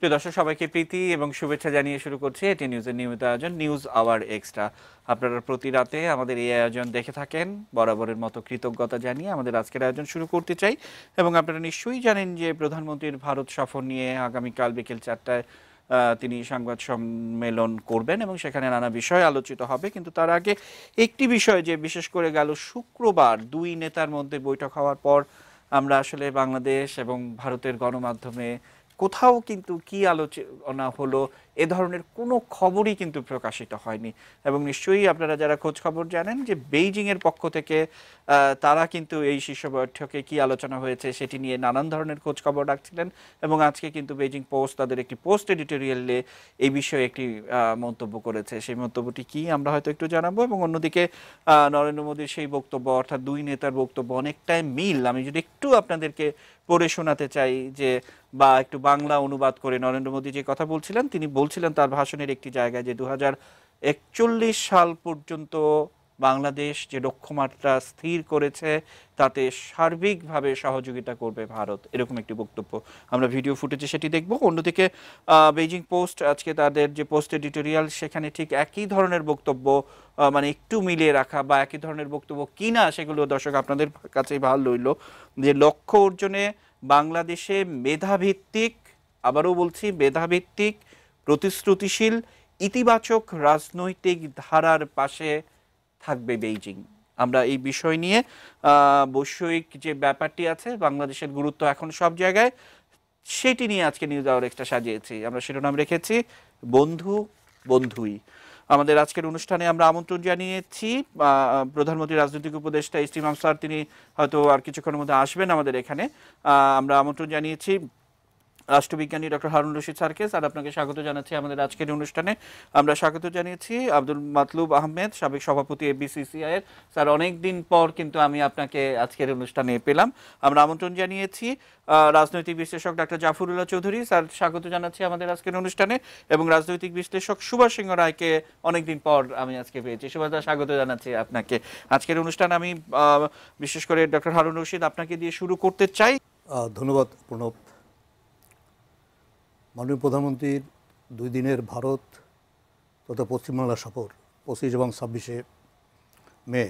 প্রিয় দর্শক সবাইকে প্রীতি এবং শুভেচ্ছা জানিয়ে শুরু করছি এটি নিউজের নিয়মিত আয়োজন নিউজ আওয়ার এক্সট্রা। আপনারা প্রতি রাতে আমাদের এই আয়োজন দেখে থাকেন, বরাবরের মতো কৃতজ্ঞতা জানিয়ে আমাদের আজকের আয়োজন শুরু করতে চাই। এবং আপনারা নিশ্চয়ই জানেন যে প্রধানমন্ত্রীর ভারত সফর নিয়ে আগামীকাল বিকেল 4টায় তিনি সংবাদ সম্মেলন করবেন এবং সেখানে নানা বিষয় আলোচিত হবে। কিন্তু তার আগে একটি বিষয়, যে বিশেষ করে গেল শুক্রবার দুই নেতার মধ্যে বৈঠক হওয়ার পর আমরা আসলে বাংলাদেশ এবং ভারতের গণমাধ্যমে কোথাও কিন্তু কি আলোচনা হলো এ ধরনের কোনো খবরই কিন্তু প্রকাশিত হয়নি। এবং নিশ্চয়ই আপনারা যারা খোঁজ খবর জানেন যে বেইজিংয়ের পক্ষ থেকে তারা কিন্তু এই শীর্ষ বৈঠকে কি আলোচনা হয়েছে সেটি নিয়ে নানান ধরনের খোঁজ খবর রাখছিলেন। এবং আজকে কিন্তু বেইজিং পোস্ট তাদের একটি পোস্ট এডিটোরিয়ালে এই বিষয়ে একটি মন্তব্য করেছে। সেই মন্তব্যটি কি আমরা হয়তো একটু জানাবো। এবং অন্যদিকে নরেন্দ্র মোদীর সেই বক্তব্য, অর্থাৎ দুই নেতার বক্তব্য অনেকটাই মিল। আমি যদি একটু আপনাদেরকে পড়ে শোনাতে চাই, যে বা একটু বাংলা অনুবাদ করে নরেন্দ্র মোদী যে কথা বলছিলেন, তিনি বলছিলেন তার ভাষণের একটি জায়গায় যে 2041 সাল পর্যন্ত বাংলাদেশ যে লক্ষ্যমাত্রা স্থির করেছে তাতে সার্বিকভাবে সহযোগিতা করবে ভারত, এরকম একটি বক্তব্য আমরা ভিডিও ফুটেজে সেটি দেখব। অন্যদিকে বেইজিং পোস্ট আজকে তাদের যে পোস্ট এডিটোরিয়াল, সেখানে ঠিক একই ধরনের বক্তব্য মানে একটু মিলিয়ে রাখা বা একই ধরনের বক্তব্য কিনা সেগুলো দর্শক আপনাদের কাছেই ভালো রইল। যে লক্ষ্য অর্জনে বাংলাদেশে মেধাভিত্তিক, আবারও বলছি মেধাভিত্তিক, প্রতিশ্রুতিশীল, ইতিবাচক রাজনৈতিক ধারার পাশে থাকবে বেইজিং। আমরা এই বিষয় নিয়ে বৈষয়িক যে ব্যাপারটি আছে, বাংলাদেশের গুরুত্ব এখন সব জায়গায়, সেটি নিয়ে আজকে নিউজ আওয়ার এক্সট্রা সাজিয়েছি। আমরা শিরোনাম রেখেছি বন্ধু বন্ধুই। আমাদের আজকের অনুষ্ঠানে আমরা আমন্ত্রণ জানিয়েছি প্রধানমন্ত্রী রাজনৈতিক উপদেষ্টা ইস্তিমাম স্যার, তিনি হয়তো আর কিছুক্ষণের মধ্যে আসবেন আমাদের এখানে। আমরা আমন্ত্রণ জানিয়েছি রাষ্ট্রবিজ্ঞানী ডক্টর হারুন রশিদ স্যারকে। স্যার, আপনাকে স্বাগত জানাচ্ছি আমাদের আজকের অনুষ্ঠানে। আমরা স্বাগত জানিয়েছি আব্দুল মাতলুব আহমেদ, সাবেক সভাপতি এফবিসিসিআই এর। স্যার, অনেক দিন পর কিন্তু আমি আপনাকে আজকের অনুষ্ঠানে পেলাম। আমরা আমন্ত্রণ জানিয়েছি রাজনৈতিক বিশ্লেষক ডাক্তার জাফরুল্লাহ চৌধুরী। স্যার, স্বাগত জানাচ্ছি আমাদের আজকের অনুষ্ঠানে। এবং রাজনৈতিক বিশ্লেষক সুভাষ সিংহ রায়কে অনেকদিন পর আমি আজকে পেয়েছি। সুভাষ দা, স্বাগত জানাচ্ছি আপনাকে আজকের অনুষ্ঠানে। আমি বিশেষ করে ডক্টর হারুন রশিদ আপনাকে দিয়ে শুরু করতে চাই। ধন্যবাদ প্রণব। মাননীয় প্রধানমন্ত্রীর 2 দিনের ভারত তথা পশ্চিমবাংলা সফর 25 এবং 26 মে,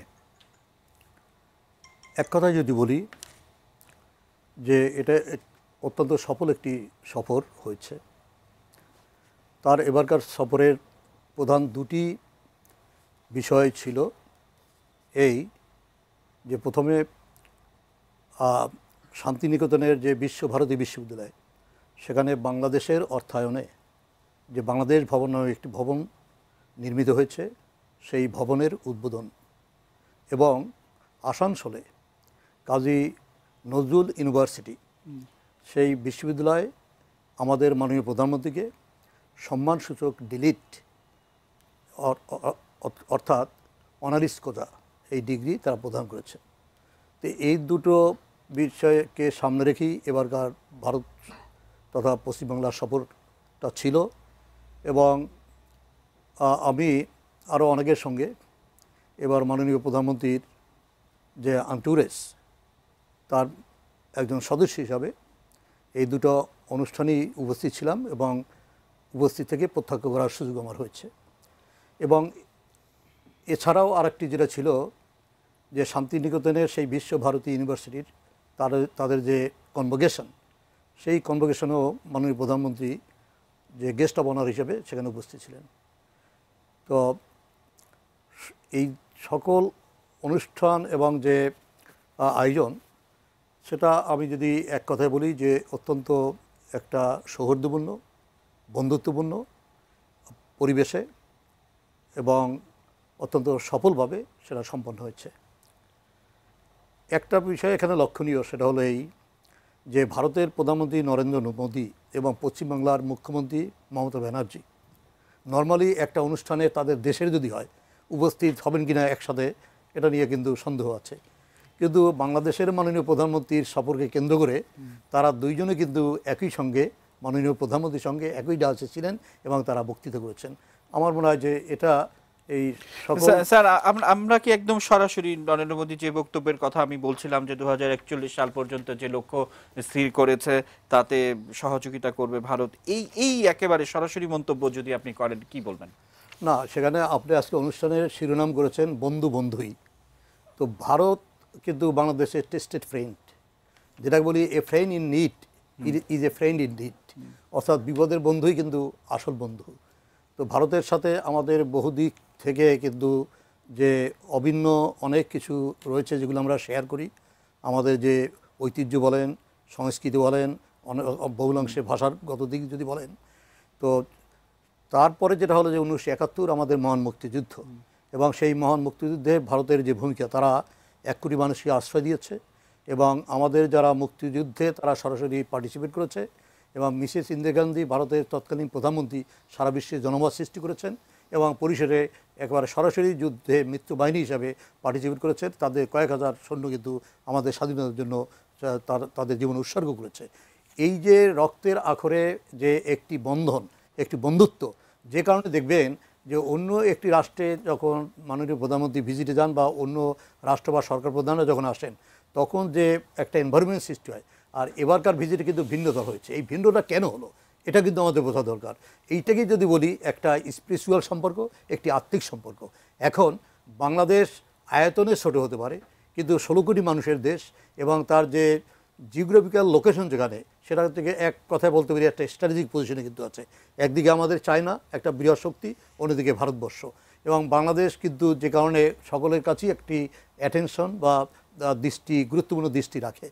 এক কথায় যদি বলি যে এটা অত্যন্ত সফল একটি সফর হয়েছে। তার এবারকার সফরের প্রধান 2টি বিষয় ছিল এই যে প্রথমে শান্তিনিকেতনের যে বিশ্বভারতী বিশ্ববিদ্যালয়, সেখানে বাংলাদেশের অর্থায়নে যে বাংলাদেশ ভবন নামে একটি ভবন নির্মিত হয়েছে, সেই ভবনের উদ্বোধন। এবং আসানসোলে কাজী নজরুল ইউনিভার্সিটি, সেই বিশ্ববিদ্যালয় আমাদের মাননীয় প্রধানমন্ত্রীকে সম্মানসূচক ডিলিট অর্থাৎ অনারিস কোজা এই ডিগ্রি তারা প্রদান করেছে। তো এই দুটো বিষয়কে সামনে রেখেই এবারকার ভারত তথা পশ্চিমবাংলার সফরটা ছিল। এবং আমি আরও অনেকের সঙ্গে এবার মাননীয় প্রধানমন্ত্রীর যে আন্টুরেস, তার একজন সদস্য হিসাবে এই দুটো অনুষ্ঠানেই উপস্থিত ছিলাম এবং উপস্থিত থেকে প্রত্যক্ষ করার সুযোগ আমার হয়েছে। এবং এছাড়াও আরেকটি যেটা ছিল যে শান্তিনিকেতনের সেই বিশ্বভারতী ইউনিভার্সিটির তাদের যে কনভোকেশন, সেই কনভোকেশনেও মাননীয় প্রধানমন্ত্রী যে গেস্ট অব অনার হিসেবে সেখানে উপস্থিত ছিলেন। তো এই সকল অনুষ্ঠান এবং যে আয়োজন, সেটা আমি যদি এক কথায় বলি যে অত্যন্ত একটা সৌহার্দ্যপূর্ণ, বন্ধুত্বপূর্ণ পরিবেশে এবং অত্যন্ত সফলভাবে সেটা সম্পন্ন হয়েছে। একটা বিষয় এখানে লক্ষণীয়, সেটা হলো এই যে ভারতের প্রধানমন্ত্রী নরেন্দ্র মোদী এবং পশ্চিমবাংলার মুখ্যমন্ত্রী মমতা ব্যানার্জি নর্মালি একটা অনুষ্ঠানে তাদের দেশের যদি হয় উপস্থিত হবেন কিনা একসাথে, এটা নিয়ে কিন্তু সন্দেহ আছে। কিন্তু বাংলাদেশের মাননীয় প্রধানমন্ত্রীর সফরকে কেন্দ্র করে তারা দুইজনে কিন্তু একই সঙ্গে মাননীয় প্রধানমন্ত্রীর সঙ্গে একই ডালসে ছিলেন এবং তারা বক্তৃতা করেছেন। আমার মনে হয় যে এটা এই সকল স্যার আমরা কি একদম সরাসরি নরেন্দ্র মোদী যে বক্তব্যের কথা আমি বলছিলাম যে 2041 সাল পর্যন্ত যে লক্ষ্য স্থির করেছে তাতে সহযোগিতা করবে ভারত, এই একেবারে সরাসরি মন্তব্য যদি আপনি করেন কি বলবেন? না, সেখানে আপনি আজকে অনুষ্ঠানের শিরোনাম করেছেন বন্ধু বন্ধুই। তো ভারত কিন্তু বাংলাদেশের টেস্টেড ফ্রেন্ড, যেটা বলি a friend in need is a friend in need, অর্থাৎ বিপদের বন্ধুই কিন্তু আসল বন্ধু। তো ভারতের সাথে আমাদের বহুদিক থেকে কিন্তু যে অভিন্ন অনেক কিছু রয়েছে যেগুলো আমরা শেয়ার করি। আমাদের যে ঐতিহ্য বলেন, সংস্কৃতি বলেন, অনেক বহুলাংশে ভাষাগত দিক যদি বলেন, তো তারপরে যেটা হলো যে 1971 আমাদের মহান মুক্তিযুদ্ধ, এবং সেই মহান মুক্তিযুদ্ধে ভারতের যে ভূমিকা, তারা 1 কোটি মানুষকে আশ্রয় দিয়েছে এবং আমাদের যারা মুক্তিযুদ্ধে তারা সরাসরি পার্টিসিপেট করেছে, এবং মিসেস ইন্দিরা গান্ধী ভারতের তৎকালীন প্রধানমন্ত্রী সারা বিশ্বে জনমত সৃষ্টি করেছেন এবং পরিসরে একেবারে সরাসরি যুদ্ধে মৃত্যু বাহিনী হিসাবে পার্টিসিপেট করেছেন। তাদের কয়েক হাজার সৈন্য কিন্তু আমাদের স্বাধীনতার জন্য তাদের জীবন উৎসর্গ করেছে। এই যে রক্তের আখরে যে একটি বন্ধন, একটি বন্ধুত্ব, যে কারণে দেখবেন যে অন্য একটি রাষ্ট্রে যখন মাননীয় প্রধানমন্ত্রী ভিজিটে যান বা অন্য রাষ্ট্র বা সরকার প্রধানরা যখন আসেন, তখন যে একটা এনভায়রনমেন্ট সৃষ্টি হয়। আর এবারকার ভিজিটে কিন্তু ভিন্নতা হয়েছে। এই ভিন্নতা কেন হলো এটা কিন্তু আমাদের বোঝা দরকার। এইটাকেই যদি বলি একটা স্পিরিচুয়াল সম্পর্ক, একটি আত্মিক সম্পর্ক। এখন বাংলাদেশ আয়তনে ছোট হতে পারে, কিন্তু 16 কোটি মানুষের দেশ এবং তার যে জিওগ্রাফিক্যাল লোকেশন যেখানে, সেটা থেকে এক কথায় বলতে পারি একটা স্ট্র্যাটেজিক পজিশনে কিন্তু আছে। একদিকে আমাদের চায়না একটা বৃহৎ শক্তি, অন্যদিকে ভারতবর্ষ, এবং বাংলাদেশ কিন্তু যে কারণে সকলের কাছেই একটি অ্যাটেনশন বা দৃষ্টি, গুরুত্বপূর্ণ দৃষ্টি রাখে।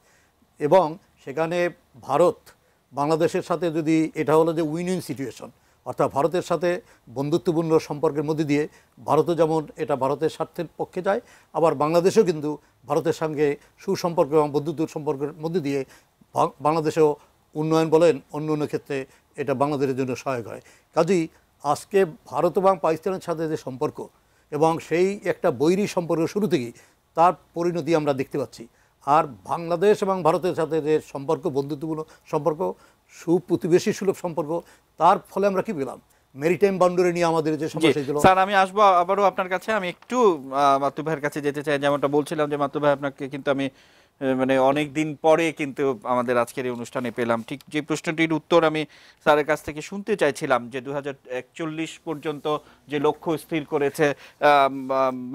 এবং সেখানে ভারত বাংলাদেশের সাথে যদি এটা হলো যে উইন উইন সিচুয়েশন, অর্থাৎ ভারতের সাথে বন্ধুত্বপূর্ণ সম্পর্কের মধ্যে দিয়ে ভারতও যেমন এটা ভারতের স্বার্থের পক্ষে যায়, আবার বাংলাদেশেও কিন্তু ভারতের সঙ্গে সুসম্পর্ক এবং বন্ধুত্ব সম্পর্কের মধ্যে দিয়ে বাংলাদেশেও উন্নয়ন বলেন অন্য অন্য ক্ষেত্রে এটা বাংলাদেশের জন্য সহায়ক হয়। কাজেই আজকে ভারত এবং পাকিস্তানের সাথে যে সম্পর্ক, এবং সেই একটা বৈরী সম্পর্ক শুরু থেকেই তার পরিণতি আমরা দেখতে পাচ্ছি। আর বাংলাদেশ এবং ভারতের সাথে যে সম্পর্ক, বন্ধুত্বপূর্ণ সম্পর্ক, সুপ্রতিবেশী সুলভ সম্পর্ক, তার ফলে আমরা কি পেলাম? মেরিটাইম বাউন্ডারি নিয়ে আমাদের যে সমস্যা ছিল। স্যার আমি আসবো আবারও আপনার কাছে, আমি একটু মাতু ভাইয়ের কাছে যেতে চাই। যেমনটা বলছিলাম যে মাতু ভাই আপনাকে কিন্তু আমি মানে অনেক দিন পরে কিন্তু আমাদের আজকের এই অনুষ্ঠানে পেলাম। ঠিক যে প্রশ্নটির উত্তর আমি স্যারের কাছ থেকে শুনতে চাইছিলাম যে 2041 পর্যন্ত যে লক্ষ্য স্থির করেছে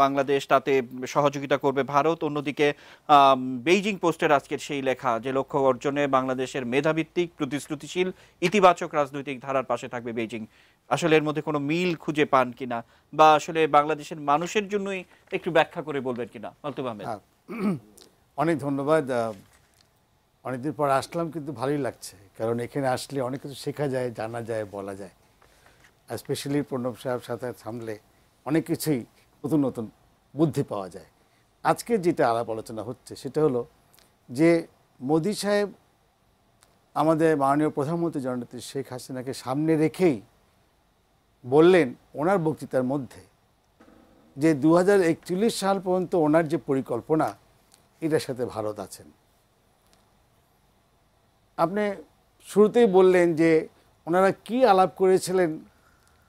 বাংলাদেশ, তাতে সহযোগিতা করবে ভারত। অন্যদিকে বেইজিং পোস্টের আজকের সেই লেখা যে লক্ষ্য অর্জনে বাংলাদেশের মেধাভিত্তিক, প্রতিশ্রুতিশীল, ইতিবাচক রাজনৈতিক ধারার পাশে থাকবে বেইজিং। আসলে এর মধ্যে কোনো মিল খুঁজে পান কিনা, বা আসলে বাংলাদেশের মানুষের জন্যই একটু ব্যাখ্যা করে বলবেন কিনা মাকতুব আহমেদ? অনেক ধন্যবাদ। অনেকদিন পর আসলাম, কিন্তু ভালোই লাগছে, কারণ এখানে আসলে অনেক কিছু শেখা যায়, জানা যায়, বলা যায়। আর স্পেশালি প্রণব সাহেব সাথে থামলে অনেক কিছুই নতুন নতুন বুদ্ধি পাওয়া যায়। আজকে যেটা আলাপ আলোচনা হচ্ছে সেটা হলো যে মোদি সাহেব আমাদের মাননীয় প্রধানমন্ত্রী জননেত্রী শেখ হাসিনাকে সামনে রেখেই বললেন ওনার বক্তৃতার মধ্যে যে 2041 সাল পর্যন্ত ওনার যে পরিকল্পনা, এটার সাথে ভারত আছেন। আপনি শুরুতেই বললেন যে ওনারা কি আলাপ করেছিলেন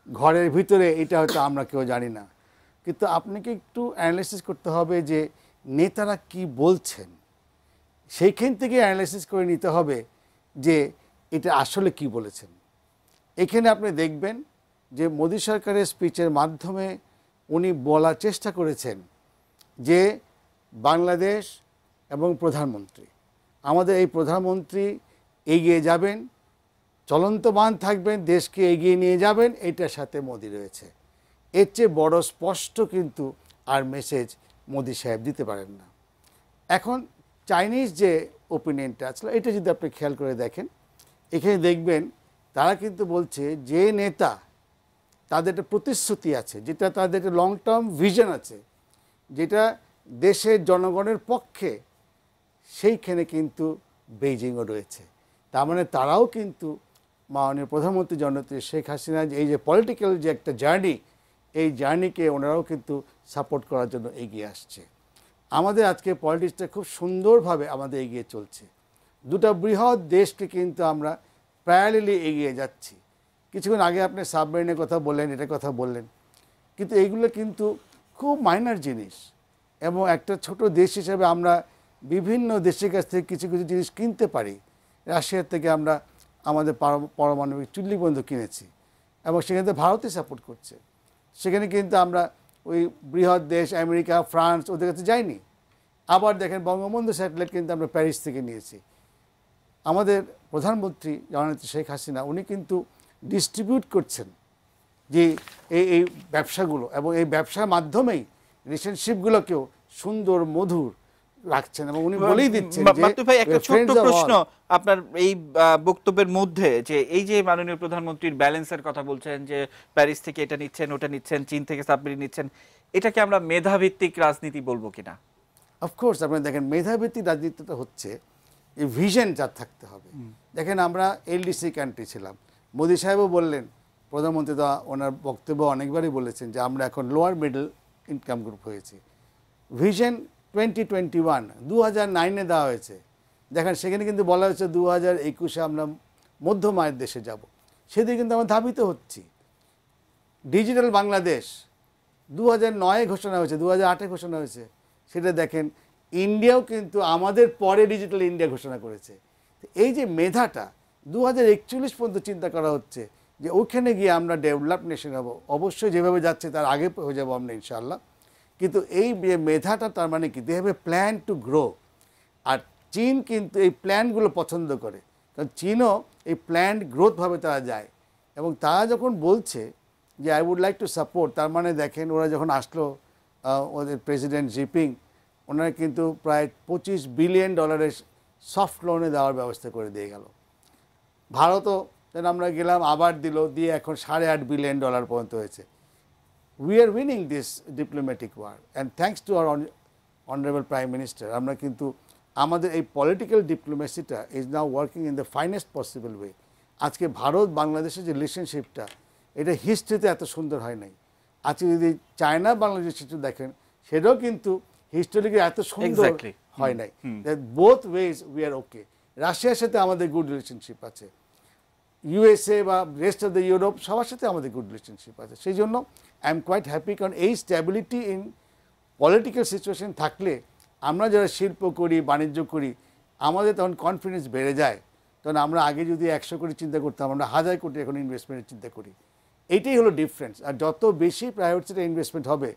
ঘরের ভিতরে, এটা হয়তো আমরা কেউ জানি না, কিন্তু আপনাকে একটু অ্যানালাইসিস করতে হবে যে নেতারা কি বলছেন, সেইখান থেকে অ্যানালাইসিস করে নিতে হবে যে এটা আসলে কি বলেছেন। এখানে আপনি দেখবেন যে মোদী সরকারের স্পিচের মাধ্যমে উনি বলার চেষ্টা করেছেন যে বাংলাদেশ এবং প্রধানমন্ত্রী, আমাদের এই প্রধানমন্ত্রী এগিয়ে যাবেন, চলন্ত বান থাকবেন, দেশকে এগিয়ে নিয়ে যাবেন, এইটার সাথে মোদি রয়েছে। এর চেয়ে বড় স্পষ্ট কিন্তু আর মেসেজ মোদি সাহেব দিতে পারেন না। এখন চাইনিজ যে ওপিনিয়নটা আছে, এটা যদি আপনি খেয়াল করে দেখেন, এখানে দেখবেন তারা কিন্তু বলছে যে নেতা, তাদের একটা প্রতিশ্রুতি আছে, যেটা তাদের একটা লং টার্ম ভিশন আছে, যেটা দেশের জনগণের পক্ষে, সেইখানে কিন্তু বেইজিংও রয়েছে। তার মানে তারাও কিন্তু মাননীয় প্রধানমন্ত্রী জননেত্রী শেখ হাসিনা এই যে পলিটিক্যাল যে একটা জার্নি, এই জার্নিকে ওনারাও কিন্তু সাপোর্ট করার জন্য এগিয়ে আসছে। আমাদের আজকে পলিটিক্সটা খুব সুন্দরভাবে আমাদের এগিয়ে চলছে। দুটো বৃহৎ দেশকে কিন্তু আমরা প্যারালালি এগিয়ে যাচ্ছি। কিছুক্ষণ আগে আপনি সাবমেরিনের কথা বললেন, এটার কথা বললেন। কিন্তু এইগুলো কিন্তু খুব মাইনার জিনিস, এবং একটা ছোট দেশ হিসেবে আমরা বিভিন্ন দেশের কাছ থেকে কিছু কিছু জিনিস কিনতে পারি। রাশিয়ার থেকে আমরা আমাদের পারমাণবিক চুল্লি পর্যন্ত কিনেছি, এবং সেখানে তো ভারতই সাপোর্ট করছে। সেখানে কিন্তু আমরা ওই বৃহৎ দেশ আমেরিকা, ফ্রান্স ওদের কাছে যাইনি। আবার দেখেন বঙ্গবন্ধু স্যাটেলাইট কিন্তু আমরা প্যারিস থেকে নিয়েছি। আমাদের প্রধানমন্ত্রী জননেত্রী শেখ হাসিনা উনি কিন্তু ডিস্ট্রিবিউট করছেন যে এই ব্যবসাগুলো, এবং এই ব্যবসার মাধ্যমেই রিলেশনশিপগুলোকেও সুন্দর মধুর রাখছেন, এবং উনি বলেই দিচ্ছেন যে মাতুব ভাই, একটা ছোট্ট friends of প্রশ্ন all। আপনার এই বক্তব্যের মধ্যে, যে এই যে মাননীয় প্রধানমন্ত্রীর ব্যালেন্সের কথা বলছেন, যে প্যারিস থেকে এটা নিচ্ছেন, ওটা নিচ্ছেন, চীন থেকে সাবমেরিন নিচ্ছেন, এটাকে আমরা মেধাভিত্তিক রাজনীতি বলবো কিনা? অফকোর্স আপনারা দেখেন মেধাভিত্তিক রাজনীতিটা হচ্ছে এই ভিশন যার থাকতে হবে। দেখেন আমরা এলডিসি কান্ট্রি ছিলাম, মোদি সাহেবও বললেন, প্রধানমন্ত্রী তো ওনার বক্তব্য অনেকবারই বলেছেন যে আমরা এখন লোয়ার মিডল ইনকাম গ্রুপ হয়েছি। ভিশন 2021 2009-এ দেওয়া হয়েছে। দেখেন সেখানে কিন্তু বলা হয়েছে 2021-এ আমরা মধ্যম আয়ের দেশে যাব, সেদিকে কিন্তু আমরা ধাবিত হচ্ছি। ডিজিটাল বাংলাদেশ 2009-এ ঘোষণা হয়েছে, 2008-এ ঘোষণা হয়েছে। সেটা দেখেন ইন্ডিয়াও কিন্তু আমাদের পরে ডিজিটাল ইন্ডিয়া ঘোষণা করেছে। এই যে মেধাটা 2041 পর্যন্ত চিন্তা করা হচ্ছে যে ওখানে গিয়ে আমরা ডেভেলপ নেশন হব। অবশ্যই যেভাবে যাচ্ছে তার আগে হয়ে যাবো আমরা ইনশাআল্লাহ। কিন্তু এই যে মেধাটা তার মানে কি, they have a plan to grow. আর চীন কিন্তু এই প্ল্যানগুলো পছন্দ করে, কারণ চীনও এই প্ল্যান্ড গ্রোথভাবে তারা যায়। এবং তারা যখন বলছে যে I would like to support, তার মানে দেখেন ওরা যখন আসলো ওদের প্রেসিডেন্ট জিপিং, ওনারা কিন্তু প্রায় $25 বিলিয়ন সফট লোনে দেওয়ার ব্যবস্থা করে দিয়ে গেল। ভারতও যেন আমরা গেলাম আবার দিল, দিয়ে এখন $8.5 বিলিয়ন পর্যন্ত হয়েছে। We are winning this diplomatic war and thanks to our honourable prime minister. আমরা কিন্তু আমাদের এই পলিটিক্যাল ডিপ্লোমেসিটা is now working in the finest possible way. আজকে ভারত বাংলাদেশের যে রিলেশনশিপটা, এটা হিস্ট্রিতে এত সুন্দর হয় নাই। আজকে যদি চায়না বাংলাদেশ দেখেন, সেটাও কিন্তু হিস্টোরিকে এত সুন্দর হয় নাই। বোথ ওয়েজ উই আর ওকে। রাশিয়ার সাথে আমাদের গুড রিলেশনশিপ আছে, ইউএসএ বা রেস্ট অফ দ্য ইউরোপ সবার সাথে আমাদের গুড রিলেশনশিপ আছে। সেই জন্য আই এম কোয়াইট হ্যাপি, কারণ এই স্ট্যাবিলিটি ইন পলিটিক্যাল সিচুয়েশন থাকলে আমরা যারা শিল্প করি, বাণিজ্য করি, আমাদের তখন কনফিডেন্স বেড়ে যায়। তখন আমরা আগে যদি 100 কোটি চিন্তা করতাম, আমরা 1000 কোটি এখন ইনভেস্টমেন্টের চিন্তা করি। এইটাই হলো ডিফারেন্স। আর যত বেশি প্রায়োরিটিতে ইনভেস্টমেন্ট হবে,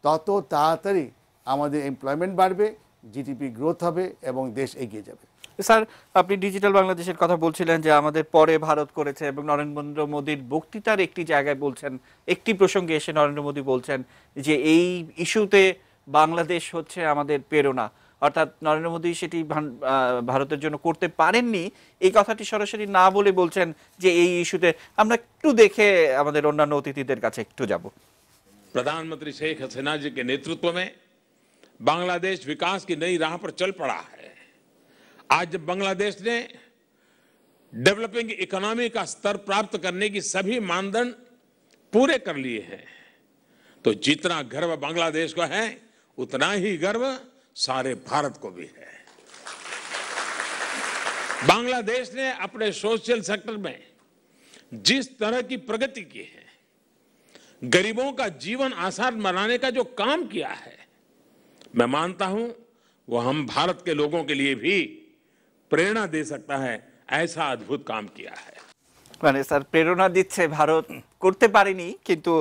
তত তাড়াতাড়ি আমাদের এমপ্লয়মেন্ট বাড়বে, জিডিপি গ্রোথ হবে এবং দেশ এগিয়ে যাবে। স্যার, আপনি ডিজিটাল বাংলাদেশের কথা বলছিলেন যে আমাদের পরে ভারত করেছে, এবং নরেন্দ্র মোদীর বক্তৃতার একটি জায়গায় বলছেন, একটি প্রসঙ্গে এসে নরেন্দ্র মোদী বলছেন যে এই ইস্যুতে বাংলাদেশ হচ্ছে আমাদের প্রেরণা। অর্থাৎ নরেন্দ্র মোদী সেটি ভারতের জন্য করতে পারেননি, এই কথাটি সরাসরি না বলে বলছেন যে এই ইস্যুতে। আমরা একটু দেখে আমাদের অন্যান্য অতিথিদের কাছে একটু যাব। प्रधानमंत्री शेख हसीना जी के नेतृत्व में बांग्लादेश विकास की नई राह पर चल पड़ा है। आज जब बांग्लादेश ने डेवलपिंग इकोनॉमी का स्तर प्राप्त करने की सभी मानदंड पूरे कर लिए हैं, तो जितना गर्व बांग्लादेश को है, उतना ही गर्व सारे भारत को भी है। बांग्लादेश ने अपने सोशल सेक्टर में जिस तरह की प्रगति की है, गरीबों का जीवन आसान बनाने का जो काम किया है, मैं मानता हूं वो हम भारत के लोगों के लिए भी प्रेरणा दे सकता है। ऐसा अद्भुत काम किया है। মানে স্যার প্রেরণা দিচ্ছে, ভারত করতে পারেনি কিন্তু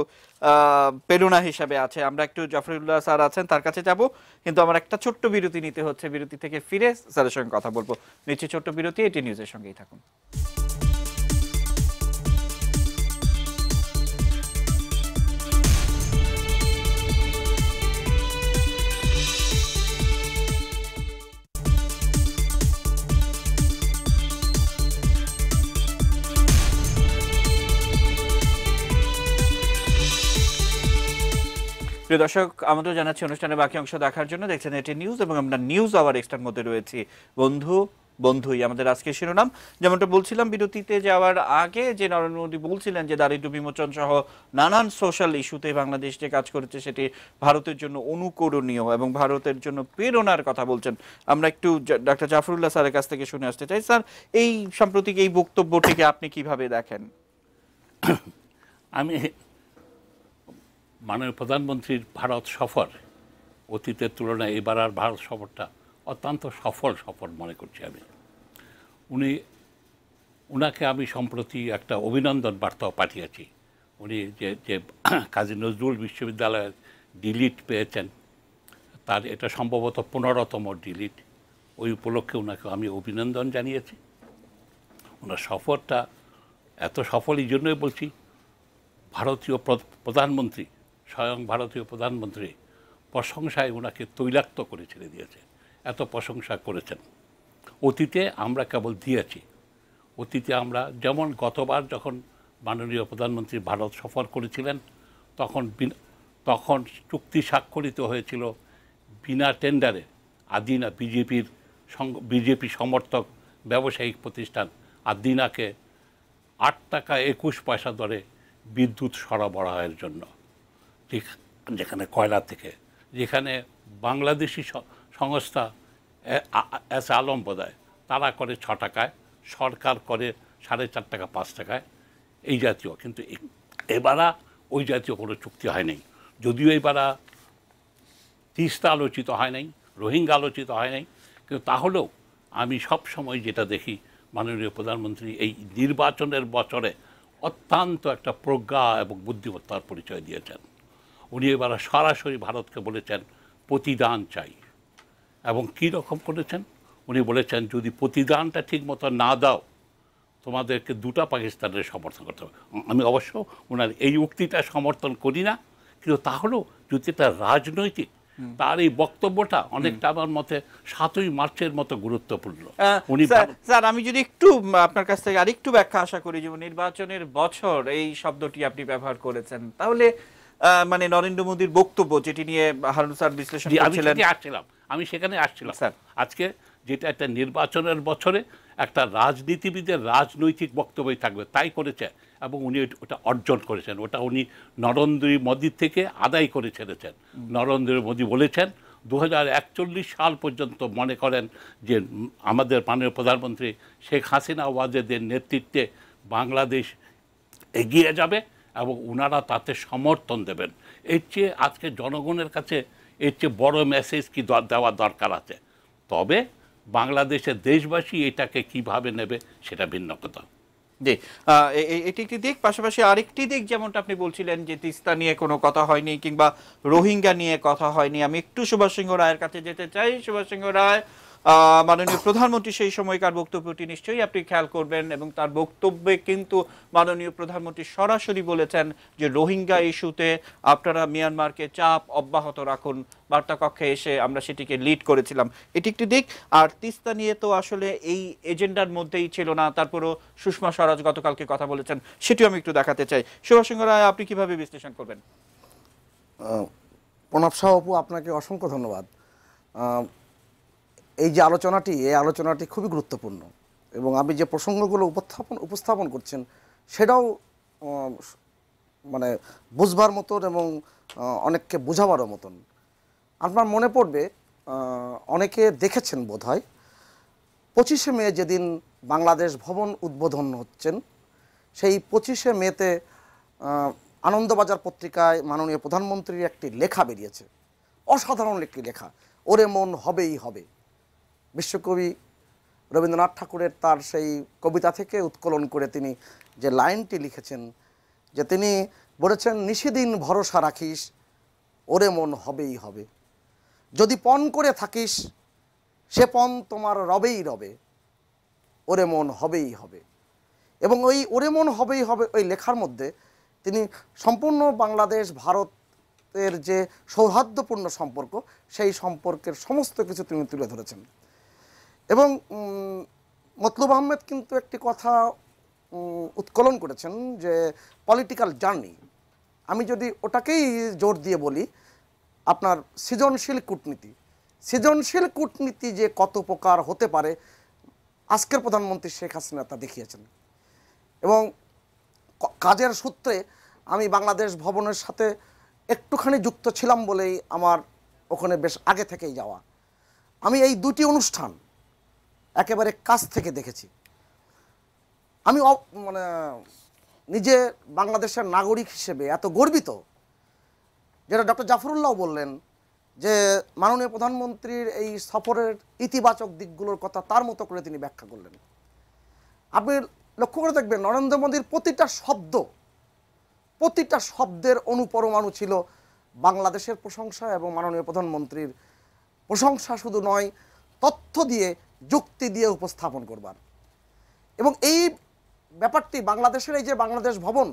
প্রেরণা হিসাবে আছে। আমরা একটু জাফরুল্লাহ স্যার আছেন, তার কাছে যাব, কিন্তু আমার একটা ছোট্ট বিরতি নিতে হচ্ছে। বিরতি থেকে ফিরে স্যারের সঙ্গে কথা বলবো। নিচ্ছি ছোট্ট বিরতি, এটি নিউজের সঙ্গেই থাকুন। প্রিয় দর্শক, আমাদের জানাচ্ছি অনুষ্ঠানের বাকি অংশ দেখার জন্য। দেখছেন এটি নিউজ, এবং আমরা নিউজ আওয়ার এক্সট্রার মধ্যে রয়েছি। বন্ধুই আমাদের আজকের শিরোনাম। যেমনটা বলছিলাম বিরতিতে যাওয়ার আগে, যে নরেন্দ্র মোদী বলছিলেন যে দারিদ্র বিমোচন সহ নানান সোশ্যাল ইস্যুতে বাংলাদেশ যে কাজ করেছে সেটি ভারতের জন্য অনুকরণীয় এবং ভারতের জন্য প্রেরণার কথা বলছেন। আমরা একটু ডক্টর জাফরুল্লাহ স্যারের কাছ থেকে শুনে আসতে চাই। স্যার, এই সাম্প্রতিক এই বক্তব্যটিকে আপনি কিভাবে দেখেন? আমি মাননীয় প্রধানমন্ত্রীর ভারত সফর অতীতের তুলনায় এবার আর ভারত সফরটা অত্যন্ত সফল মনে করছি আমি। উনাকে আমি সম্প্রতি একটা অভিনন্দন বার্তাও পাঠিয়েছি। উনি যে কাজী নজরুল বিশ্ববিদ্যালয়ের ডিলিট পেয়েছেন, তার এটা সম্ভবত 15তম ডিলিট, ওই উপলক্ষে ওনাকে আমি অভিনন্দন জানিয়েছি। ওনার সফরটা এত সফল এই জন্যই বলছি, ভারতীয় প্রধানমন্ত্রী, স্বয়ং ভারতীয় প্রধানমন্ত্রী প্রশংসায় ওনাকে তৈলাক্ত করে ছেড়ে দিয়েছে, এত প্রশংসা করেছেন। অতীতে আমরা কেবল দিয়েছি। অতীতে আমরা যেমন গতবার যখন মাননীয় প্রধানমন্ত্রী ভারত সফর করেছিলেন তখন চুক্তি স্বাক্ষরিত হয়েছিল বিনা টেন্ডারে। আদিনা বিজেপি সমর্থক ব্যবসায়িক প্রতিষ্ঠান আদিনাকে 8 টাকা 21 পয়সা দরে বিদ্যুৎ সরবরাহের জন্য, যেখানে কয়লা থেকে, যেখানে বাংলাদেশি সংস্থা এস আলম বোধহয় তারা করে 6 টাকায়, সরকার করে 4.5 টাকা 5 টাকায় এই জাতীয়। কিন্তু এবারা ওই জাতীয় কোনো চুক্তি হয় নাই। যদিও এবারা তিস্তা আলোচিত হয় নাই, রোহিঙ্গা আলোচিত হয় নাই, কিন্তু তাহলেও আমি সব সময় যেটা দেখি, মাননীয় প্রধানমন্ত্রী এই নির্বাচনের বছরে অত্যন্ত একটা প্রজ্ঞা এবং বুদ্ধিমত্তার পরিচয় দিয়েছেন। উনি এবার সরাসরি ভারতকে বলেছেন প্রতিদান চাই, এবং কী রকম করেছেন উনি বলেছেন যদি প্রতিদানটা ঠিক মতো না দাও তোমাদেরকে 2টা পাকিস্তানের সমর্থন করতে হবে। আমি অবশ্য ওনার এই উক্তিটা সমর্থন করি না, কিন্তু তাহলেও যদি এটা রাজনৈতিক, তার এই বক্তব্যটা অনেকটা আমার মতে 7ই মার্চের মতো গুরুত্বপূর্ণ। উনি স্যার আমি যদি একটু আপনার কাছ থেকে আরেকটু ব্যাখ্যা আশা করি, যে নির্বাচনের বছর এই শব্দটি আপনি ব্যবহার করেছেন, তাহলে মানে নরেন্দ্র মোদীর বক্তব্য যেটি নিয়ে হারুন স্যার বিশ্লেষণ করছিলেন, আমি সেখানে আসছিলাম স্যার। আজকে যেটা একটা নির্বাচনের বছরে একটা রাজনীতিবিদের রাজনৈতিক বক্তব্যই থাকবে, তাই করেছে, এবং উনি ওটা অর্জন করেছেন। ওটা উনি নরেন্দ্র মোদীর থেকে আদায় করে ছেড়েছেন। নরেন্দ্র মোদী বলেছেন 2041 সাল পর্যন্ত মনে করেন যে আমাদের মাননীয় প্রধানমন্ত্রী শেখ হাসিনা ওয়াজেদের নেতৃত্বে বাংলাদেশ এগিয়ে যাবে এবং ওনারা তাতে সমর্থন দেবেন। এর চেয়ে আজকে জনগণের কাছে এর চেয়ে বড় মেসেজ কি দেওয়া দরকার আছে? তবে বাংলাদেশের দেশবাসী এটাকে কিভাবে নেবে সেটা ভিন্ন কথা। জি, এটি একটি দিক। পাশাপাশি আরেকটি দিক, যেমনটা আপনি বলছিলেন যে তিস্তা নিয়ে কোনো কথা হয়নি কিংবা রোহিঙ্গা নিয়ে কথা হয়নি, আমি একটু সুভাষ সিংহ রায়ের কাছে যেতে চাই। সুভাষ সিংহ রায়, মাননীয় প্রধানমন্ত্রী সেই সময়কার বক্তব্যটি নিশ্চয়ই আপনি খেয়াল করবেন, এবং তার বক্তব্যে কিন্তু মাননীয় প্রধানমন্ত্রী সরাসরি বলেছেন যে রোহিঙ্গা ইস্যুতে আপনারা মিয়ানমারকে চাপ অব্যাহত রাখুন। বার্তা কক্ষে এসে আমরা সেটিকে লিড করেছিলাম, এটি একটি দিক। আর তিস্তা নিয়ে তো আসলে এই এজেন্ডার মধ্যেই ছিল না, তারপরও সুষমা স্বরাজ গতকালকে কথা বলেছেন, সেটিও আমি একটু দেখাতে চাই। সুভাষ সিংহ রায়, আপনি কিভাবে বিশ্লেষণ করবেন? প্রণব শাহ অপু, আপনাকে অসংখ্য ধন্যবাদ। এই যে আলোচনাটি খুবই গুরুত্বপূর্ণ, এবং আমি যে প্রসঙ্গগুলো উপস্থাপন করছেন সেটাও মানে বুঝবার মতন এবং অনেককে বোঝাবারও মতন। আপনার মনে পড়বে, অনেকে দেখেছেন বোধহয়, 25শে মে যেদিন বাংলাদেশ ভবন উদ্বোধন হচ্ছেন, সেই 25শে মেতে আনন্দবাজার পত্রিকায় মাননীয় প্রধানমন্ত্রীর একটি লেখা বেরিয়েছে, অসাধারণ একটি লেখা, ওরে মন হবেই হবে। বিশ্বকবি রবীন্দ্রনাথ ঠাকুরের তার সেই কবিতা থেকে উৎকলন করে তিনি যে লাইনটি লিখেছেন, যে তিনি বলেছেন নিশিদিন ভরসা রাখিস, ওরে মন হবেই হবে, যদি পণ করে থাকিস সে পণ তোমার রবেই রবে, ওরে মন হবেই হবে। এবং ওই ওরে মন হবেই হবে ওই লেখার মধ্যে তিনি সম্পূর্ণ বাংলাদেশ ভারতের যে সৌহার্দ্যপূর্ণ সম্পর্ক, সেই সম্পর্কের সমস্ত কিছু তিনি তুলে ধরেছেন। এবং মতলুব আহমেদ কিন্তু একটি কথা উৎকলন করেছেন যে পলিটিক্যাল জার্নি, আমি যদি ওটাকেই জোর দিয়ে বলি, আপনার সৃজনশীল কূটনীতি যে কত প্রকার হতে পারে আজকের প্রধানমন্ত্রী শেখ হাসিনা তা দেখিয়েছেন। এবং কাজের সূত্রে আমি বাংলাদেশ ভবনের সাথে একটুখানি যুক্ত ছিলাম বলেই আমার ওখানে বেশ আগে থেকেই যাওয়া। আমি এই দুটি অনুষ্ঠান একেবারে কাছ থেকে দেখেছি। আমি নিজে বাংলাদেশের নাগরিক হিসেবে এত গর্বিত যেটা ডক্টর জাফরুল্লাহ বললেন যে মাননীয় প্রধানমন্ত্রীর এই সফরের ইতিবাচক দিকগুলোর কথা তার মতো করে তিনি ব্যাখ্যা করলেন। আপনি লক্ষ্য করে দেখবেন নরেন্দ্র মোদীর প্রতিটা শব্দের অনুপরমাণু ছিল বাংলাদেশের প্রশংসা এবং মাননীয় প্রধানমন্ত্রীর প্রশংসা শুধু নয়, তথ্য দিয়ে যুক্তি দিয়ে উপস্থাপন করবার। এবং এই ব্যাপারটি বাংলাদেশের এই যে বাংলাদেশ ভবন,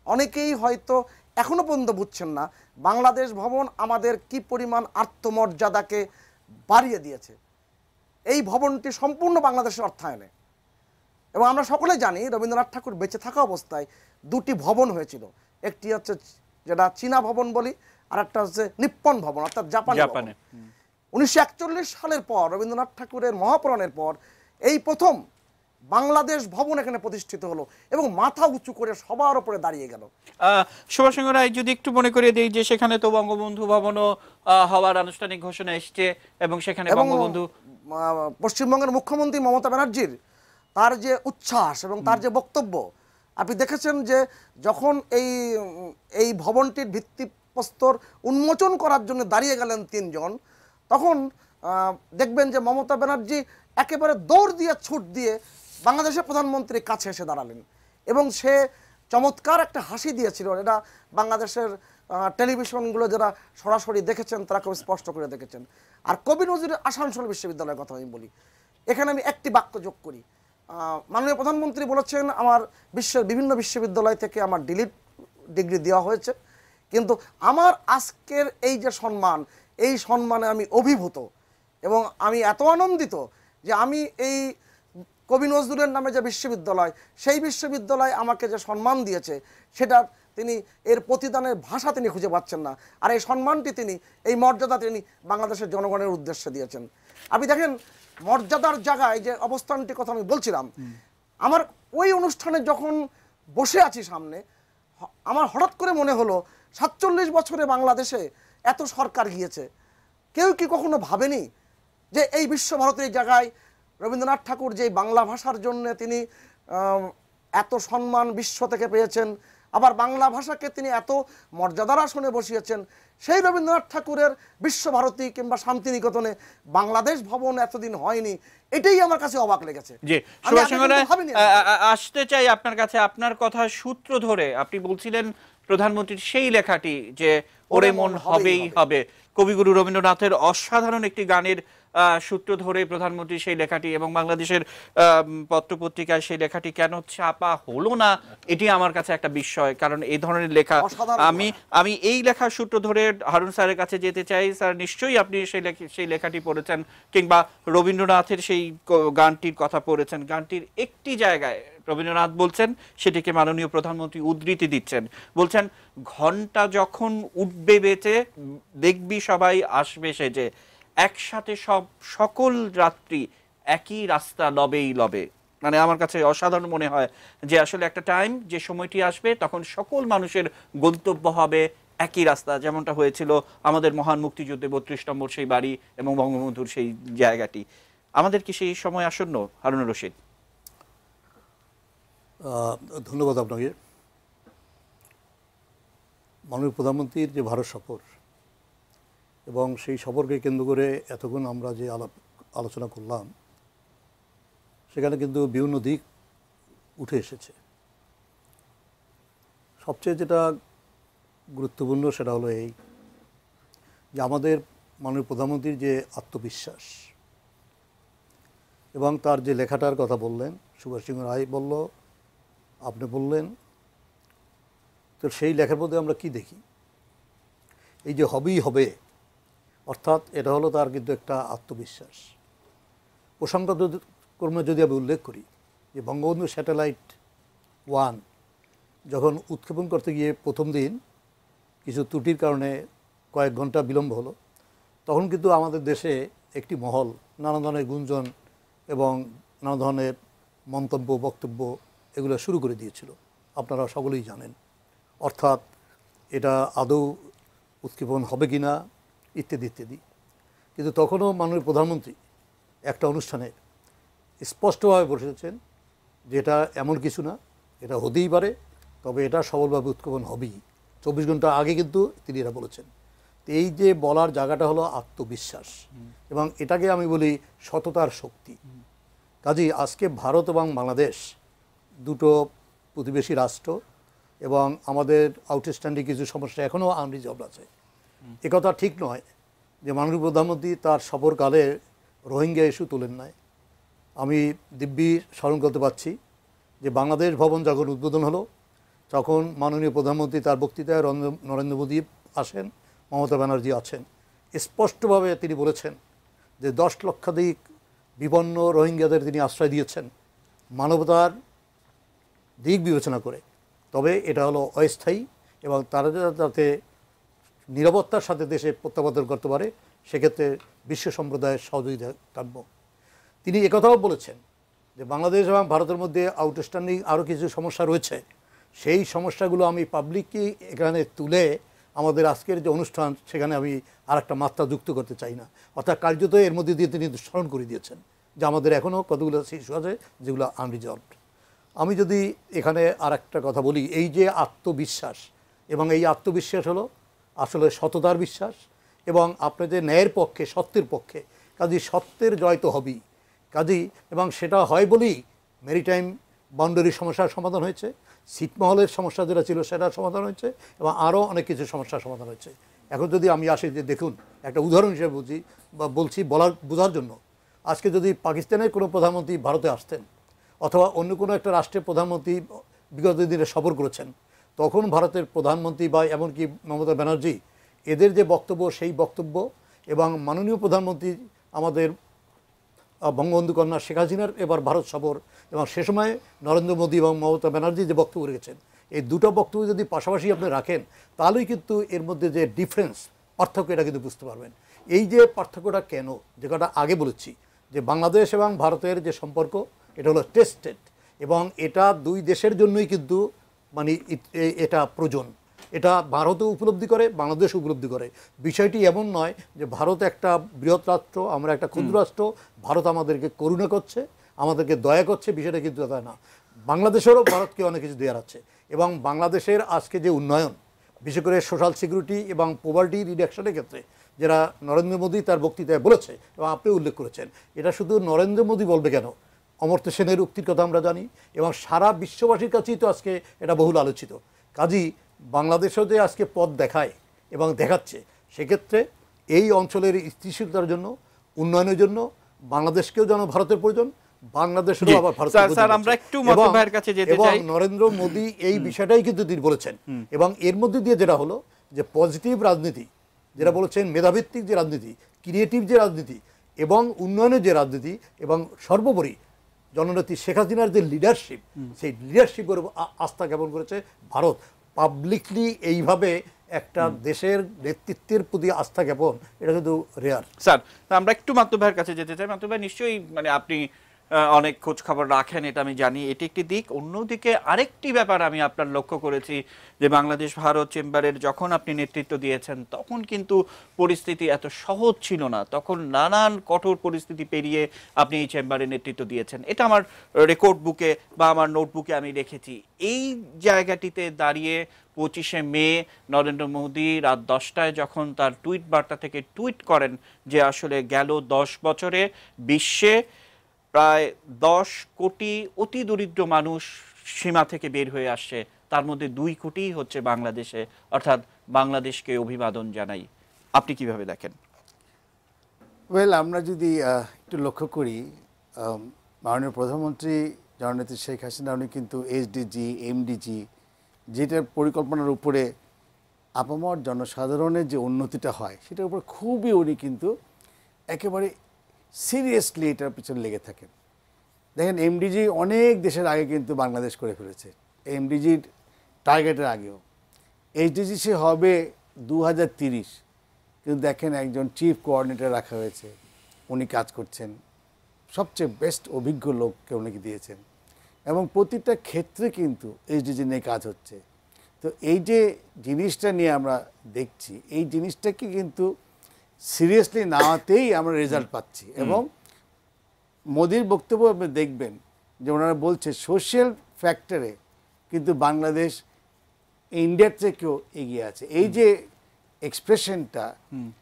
অনেকেই হয়তো এখনো পর্যন্ত বুঝছেন না বাংলাদেশ ভবন আমাদের কি পরিমাণ আত্মমর্যাদাকে বাড়িয়ে দিয়েছে। এই ভবনটি সম্পূর্ণ বাংলাদেশের অর্থায়নে, এবং আমরা সকলে জানি রবীন্দ্রনাথ ঠাকুর বেঁচে থাকা অবস্থায় দুটি ভবন হয়েছিল, একটি হচ্ছে যেটা চীনা ভবন বলি, আর একটা হচ্ছে নিপ্পন ভবন অর্থাৎ জাপানে। 1941 সালের পর রবীন্দ্রনাথ ঠাকুরের মহাপ্রাণের পর এই প্রথম বাংলাদেশ ভবন এখানে প্রতিষ্ঠিত হলো এবং মাথা উঁচু করে সবার উপরে দাঁড়িয়ে গেল। সুভাষ চন্দ্র রায়, যদি একটু মনে করিয়ে দিই যে সেখানে তো বঙ্গবন্ধু ভবনও হওয়ার আনুষ্ঠানিক ঘোষণা এসছে এবং সেখানে বঙ্গবন্ধু পশ্চিমবঙ্গের মুখ্যমন্ত্রী মমতা ব্যানার্জির তার যে উচ্ছ্বাস এবং তার যে বক্তব্য আপনি দেখেছেন যে যখন এই ভবনটির ভিত্তিপ্রস্তর উন্মোচন করার জন্য দাঁড়িয়ে গেলেন তিনজন, তখন দেখবেন যে মমতা ব্যানার্জি একেবারে দৌড় দিয়ে ছুট দিয়ে বাংলাদেশের প্রধানমন্ত্রীর কাছে এসে দাঁড়ালেন এবং সে চমৎকার একটা হাসি দিয়েছিল। এটা বাংলাদেশের টেলিভিশনগুলো যারা সরাসরি দেখেছেন তারা খুব স্পষ্ট করে দেখেছেন। আর কবি নজরুলের আসানসোল বিশ্ববিদ্যালয়ের কথা আমি বলি, এখানে আমি একটি বাক্য যোগ করি। মাননীয় প্রধানমন্ত্রী বলেছেন আমার বিশ্বের বিভিন্ন বিশ্ববিদ্যালয় থেকে আমার ডিগ্রি দেওয়া হয়েছে, কিন্তু আমার আজকের এই যে সম্মান, এই সম্মানে আমি অভিভূত এবং আমি এত আনন্দিত যে আমি এই কবি নজরুলের নামে যে বিশ্ববিদ্যালয়, সেই বিশ্ববিদ্যালয় আমাকে যে সম্মান দিয়েছে সেটা তিনি এর প্রতিদানের ভাষা তিনি খুঁজে পাচ্ছেন না, আর এই সম্মানটি তিনি, এই মর্যাদা তিনি বাংলাদেশের জনগণের উদ্দেশ্যে দিয়েছেন। আপনি দেখেন মর্যাদার জায়গায় যে অবস্থানটির কথা আমি বলছিলাম, আমার ওই অনুষ্ঠানে যখন বসে আছি সামনে, আমার হঠাৎ করে মনে হলো 47 বছরে বাংলাদেশে এত সরকার গিয়েছে, কেউ কি কখনো ভাবেনি যে এই বিশ্বভারতীর জায়গায় রবীন্দ্রনাথ ঠাকুর যে বাংলা ভাষার জন্য তিনি এত সম্মান বিশ্ব থেকে পেয়েছেন, আবার বাংলা ভাষাকে তিনি এত মর্যাদার আসনে বসিয়েছেন, সেই রবীন্দ্রনাথ ঠাকুরের বিশ্বভারতী কিংবা শান্তিনিকেতনে বাংলাদেশ ভবন এতদিন হয়নি, এটাই আমার কাছে অবাক লেগেছে। জি, আসতে চাই আপনার কাছে। আপনার কথা সূত্র ধরে আপনি বলছিলেন প্রধানমন্ত্রীর সেই লেখাটি যে ওরে মন হবেই হবে, কবিগুরু রবীন্দ্রনাথের অসাধারণ একটি গানের সূত্র ধরে প্রধানমন্ত্রী সেই লেখাটি, এবং বাংলাদেশের পত্রপত্রিকায় সেই লেখাটি কেন ছাপা হলো না, এটি আমার কাছে একটা বিস্ময়। কারণ এই ধরনের লেখা আমি এই লেখার সূত্র ধরে হারুন স্যারের কাছে যেতে চাই। স্যার, নিশ্চয়ই আপনি সেই লেখাটি পড়েছেন কিংবা রবীন্দ্রনাথের সেই গানটির কথা পড়েছেন। গানটির একটি জায়গায় রবীন্দ্রনাথ বলছেন, সেটিকে মাননীয় প্রধানমন্ত্রী উদ্ধৃতি দিচ্ছেন, বলছেন ঘন্টা যখন উঠবে বেঁচে দেখবি সবাই আসবে সেজে, একসাথে সকল রাত্রি একই রাস্তা লবেই লবে। মানে আমার কাছে অসাধারণ মনে হয় যে আসলে একটা টাইম, যে সময়টি আসবে তখন সকল মানুষের গন্তব্য হবে একই রাস্তা, যেমনটা হয়েছিল আমাদের মহান মুক্তিযুদ্ধে 32 নম্বর সেই বাড়ি এবং বঙ্গবন্ধুর সেই জায়গাটি। আমাদের কি সেই সময় আসন্ন, হারুনুর রশিদ? ধন্যবাদ আপনাকে। মাননীয় প্রধানমন্ত্রীর যে ভারত সফর এবং সেই সফরকে কেন্দ্র করে এতক্ষণ আমরা যে আলোচনা করলাম, সেখানে কিন্তু বিভিন্ন দিক উঠে এসেছে। সবচেয়ে যেটা গুরুত্বপূর্ণ সেটা হলো এই যে আমাদের মাননীয় প্রধানমন্ত্রীর যে আত্মবিশ্বাস এবং তার যে লেখাটার কথা বললেন, সুভাষ চন্দ্র রায় বলল, আপনি বললেন, তো সেই লেখার মধ্যে আমরা কি দেখি? এই যে হবেই হবে, অর্থাৎ এটা হলো তার কিন্তু একটা আত্মবিশ্বাস। প্রসঙ্গক্রমে যদি আমি উল্লেখ করি যে বঙ্গবন্ধু স্যাটেলাইট 1 যখন উৎক্ষেপণ করতে গিয়ে প্রথম দিন কিছু ত্রুটির কারণে কয়েক ঘন্টা বিলম্ব হলো, তখন কিন্তু আমাদের দেশে একটি মহল নানা ধরনের গুঞ্জন এবং নানা ধরনের মন্তব্য, বক্তব্য এগুলো শুরু করে দিয়েছিল, আপনারা সকলেই জানেন। অর্থাৎ এটা আদৌ উৎক্ষেপণ হবে কি না ইত্যাদি ইত্যাদি। কিন্তু তখনও মাননীয় প্রধানমন্ত্রী একটা অনুষ্ঠানে স্পষ্টভাবে বলেছেন যে এটা এমন কিছু না, এটা হতেই পারে, তবে এটা সফলভাবে উৎক্ষেপণ হবেই। 24 ঘন্টা আগে কিন্তু তিনি এটা বলেছেন। এই যে বলার জায়গাটা হলো আত্মবিশ্বাস, এবং এটাকে আমি বলি সততার শক্তি। কাজেই আজকে ভারত এবং বাংলাদেশ দুটো প্রতিবেশী রাষ্ট্র, এবং আমাদের আউটস্ট্যান্ডিং কিছু সমস্যা এখনও আনরিজলভ আছে। একথা ঠিক নয় যে মাননীয় প্রধানমন্ত্রী তার সফরকালে রোহিঙ্গা ইস্যু তোলেন নাই। আমি দিব্যি স্মরণ করতে পারছি যে বাংলাদেশ ভবন যখন উদ্বোধন হলো, তখন মাননীয় প্রধানমন্ত্রী তার বক্তৃতায় নরেন্দ্র মোদী আসেন, মমতা ব্যানার্জি আছেন। স্পষ্টভাবে তিনি বলেছেন যে 10 লক্ষাধিক বিপন্ন রোহিঙ্গাদের তিনি আশ্রয় দিয়েছেন মানবতার দিক বিবেচনা করে। তবে এটা হলো অস্থায়ী, এবং তারা যাতে নিরাপত্তার সাথে দেশে প্রত্যাবর্তন করতে পারে সেক্ষেত্রে বিশ্ব সম্প্রদায়ের সহযোগিতা কাম্য। তিনি একথাও বলেছেন যে বাংলাদেশ এবং ভারতের মধ্যে আউটস্ট্যান্ডিং আরও কিছু সমস্যা রয়েছে, সেই সমস্যাগুলো আমি পাবলিকলি এখানে তুলে আমাদের আজকের যে অনুষ্ঠান সেখানে আমি আর একটা মাত্রা যুক্ত করতে চাই না। অর্থাৎ কার্যত এর মধ্যে দিয়ে তিনি স্মরণ করে দিয়েছেন যে আমাদের এখনও কতগুলো ইস্যু আছে যেগুলো আনরিজলভড। আমি যদি এখানে আর একটা কথা বলি, এই যে আত্মবিশ্বাস, এবং এই আত্মবিশ্বাস হলো আসলে সততার বিশ্বাস, এবং আপনাদের ন্যায়ের পক্ষে, সত্যের পক্ষে। কাজেই সত্যের জয় তো হবেই, কাজেই এবং সেটা হয় বলেই মেরিটাইম বাউন্ডারির সমস্যার সমাধান হয়েছে, ছিটমহলের সমস্যা যেটা ছিল সেটার সমাধান হয়েছে, এবং আরও অনেক কিছু সমস্যার সমাধান হয়েছে। এখন যদি আমি আসি যে দেখুন, একটা উদাহরণ হিসেবে বলছি বোঝার জন্য, আজকে যদি পাকিস্তানের কোনো প্রধানমন্ত্রী ভারতে আসতেন, অথবা অন্য কোনো একটা রাষ্ট্রের প্রধানমন্ত্রী বিগত দিনে সফর করেছেন, তখন ভারতের প্রধানমন্ত্রী বা এমনকি মমতা ব্যানার্জি এদের যে বক্তব্য, সেই বক্তব্য এবং মাননীয় প্রধানমন্ত্রী আমাদের বঙ্গবন্ধু কন্যা শেখ হাসিনার এবার ভারত সফর, এবং সে সময় নরেন্দ্র মোদী এবং মমতা ব্যানার্জি যে বক্তব্য রেখেছেন, এই দুটো বক্তব্য যদি পাশাপাশি আপনি রাখেন, তাহলেই কিন্তু এর মধ্যে যে ডিফারেন্স, পার্থক্য, এটা কিন্তু বুঝতে পারবেন। এই যে পার্থক্যটা কেন, যে কথা আগে বলেছি, যে বাংলাদেশ এবং ভারতের যে সম্পর্ক, এটা হলো টেস্টেড, এবং এটা দুই দেশের জন্যই কিন্তু মানে এটা প্রয়োজন। এটা ভারতও উপলব্ধি করে, বাংলাদেশও উপলব্ধি করে। বিষয়টি এমন নয় যে ভারত একটা বৃহৎ রাষ্ট্র, আমরা একটা ক্ষুদ্র রাষ্ট্র, ভারত আমাদেরকে করুণা করছে, আমাদেরকে দয়া করছে, বিষয়টা কিন্তু তা না। বাংলাদেশেরও ভারতকে অনেক কিছু দেওয়ার আছে, এবং বাংলাদেশের আজকে যে উন্নয়ন, বিশেষ করে সোশ্যাল সিকিউরিটি এবং পভার্টি রিডাকশনের ক্ষেত্রে, যারা নরেন্দ্র মোদী তার বক্তৃতায় বলেছে এবং আপনি উল্লেখ করেছেন, এটা শুধু নরেন্দ্র মোদী বলবে কেন, অমর্ত্য সেনের উক্তির কথা আমরা জানি, এবং সারা বিশ্ববাসীর কাছেই তো আজকে এটা বহুল আলোচিত। কাজেই বাংলাদেশও যে আজকে পথ দেখায় এবং দেখাচ্ছে, সেক্ষেত্রে এই অঞ্চলের স্থিতিশীলতার জন্য, উন্নয়নের জন্য বাংলাদেশকেও যেন ভারতের প্রয়োজন, বাংলাদেশেরও আবার ভারতের প্রয়োজন। আমরা একটু মতু ভাইয়ের কাছে যেতে চাই। নরেন্দ্র মোদী এই বিষয়টাই কিন্তু তিনি বলেছেন, এবং এর মধ্যে দিয়ে যেটা হলো যে পজিটিভ রাজনীতি, যেটা বলেছেন মেধাভিত্তিক যে রাজনীতি, ক্রিয়েটিভ যে রাজনীতি, এবং উন্নয়নের যে রাজনীতি, এবং সর্বোপরি জননেত্রী শেখ হাসিনার যে লিডারশিপ, সেই লিডারশিপের আস্থা জ্ঞাপন করেছে ভারত। পাবলিকলি এইভাবে একটা দেশের নেতৃত্বের প্রতি আস্থা জ্ঞাপন, এটা কিন্তু রেয়ার। স্যার, আমরা একটু মাতু ভাইয়ের কাছে যেতে চাই। মাতু ভাই, নিশ্চয়ই মানে আপনি অনেক খোঁজ খবর রাখেন, এটা আমি জানি, এটি একটি দিক। অন্যদিকে আরেকটি ব্যাপার আমি আপনার লক্ষ্য করেছি যে বাংলাদেশ ভারত চেম্বারের যখন আপনি নেতৃত্ব দিয়েছেন, তখন কিন্তু পরিস্থিতি এত সহজ ছিল না। তখন নানান কঠোর পরিস্থিতি পেরিয়ে আপনি এই চেম্বারে নেতৃত্ব দিয়েছেন, এটা আমার রেকর্ড বুকে বা আমার নোটবুকে আমি রেখেছি। এই জায়গাটিতে দাঁড়িয়ে 25শে মে নরেন্দ্র মোদী রাত 10টায় যখন তার টুইট বার্তা থেকে টুইট করেন যে আসলে গেল 10 বছরে বিশ্বে প্রায় 10 কোটি অতি দরিদ্র মানুষ সীমা থেকে বের হয়ে আসছে, তার মধ্যে 2 কোটি হচ্ছে বাংলাদেশে, অর্থাৎ বাংলাদেশকে অভিবাদন জানাই। আপনি কিভাবে দেখেন? ওয়েল, আমরা যদি একটু লক্ষ্য করি, মাননীয় প্রধানমন্ত্রী জননেত্রী শেখ হাসিনা উনি কিন্তু এসডিজি, এমডিজি যেটার পরিকল্পনার উপরে আপামর জনসাধারণের যে উন্নতিটা হয় সেটার উপর খুবই উনি কিন্তু একেবারে সিরিয়াসলি এটার পিছনে লেগে থাকেন। দেখেন, এমডিজি অনেক দেশের আগে কিন্তু বাংলাদেশ করে ফেলেছে, এমডিজির টার্গেটের আগেও। এইচডিজি সে হবে 2030, কিন্তু দেখেন একজন চিফ কোঅর্ডিনেটর রাখা হয়েছে, উনি কাজ করছেন, সবচেয়ে বেস্ট অভিজ্ঞ লোককে উনি দিয়েছেন, এবং প্রতিটা ক্ষেত্রে কিন্তু এইচডিজি নিয়ে কাজ হচ্ছে। তো এই যে জিনিসটা নিয়ে আমরা দেখছি, এই জিনিসটাকে কিন্তু সিরিয়াসলি নেওয়াতেই আমরা রেজাল্ট পাচ্ছি। এবং মোদির বক্তব্য আপনি দেখবেন যে ওনারা বলছে সোশ্যাল ফ্যাক্টরে কিন্তু বাংলাদেশ ইন্ডিয়ার থেকেও এগিয়ে আছে। এই যে এক্সপ্রেশনটা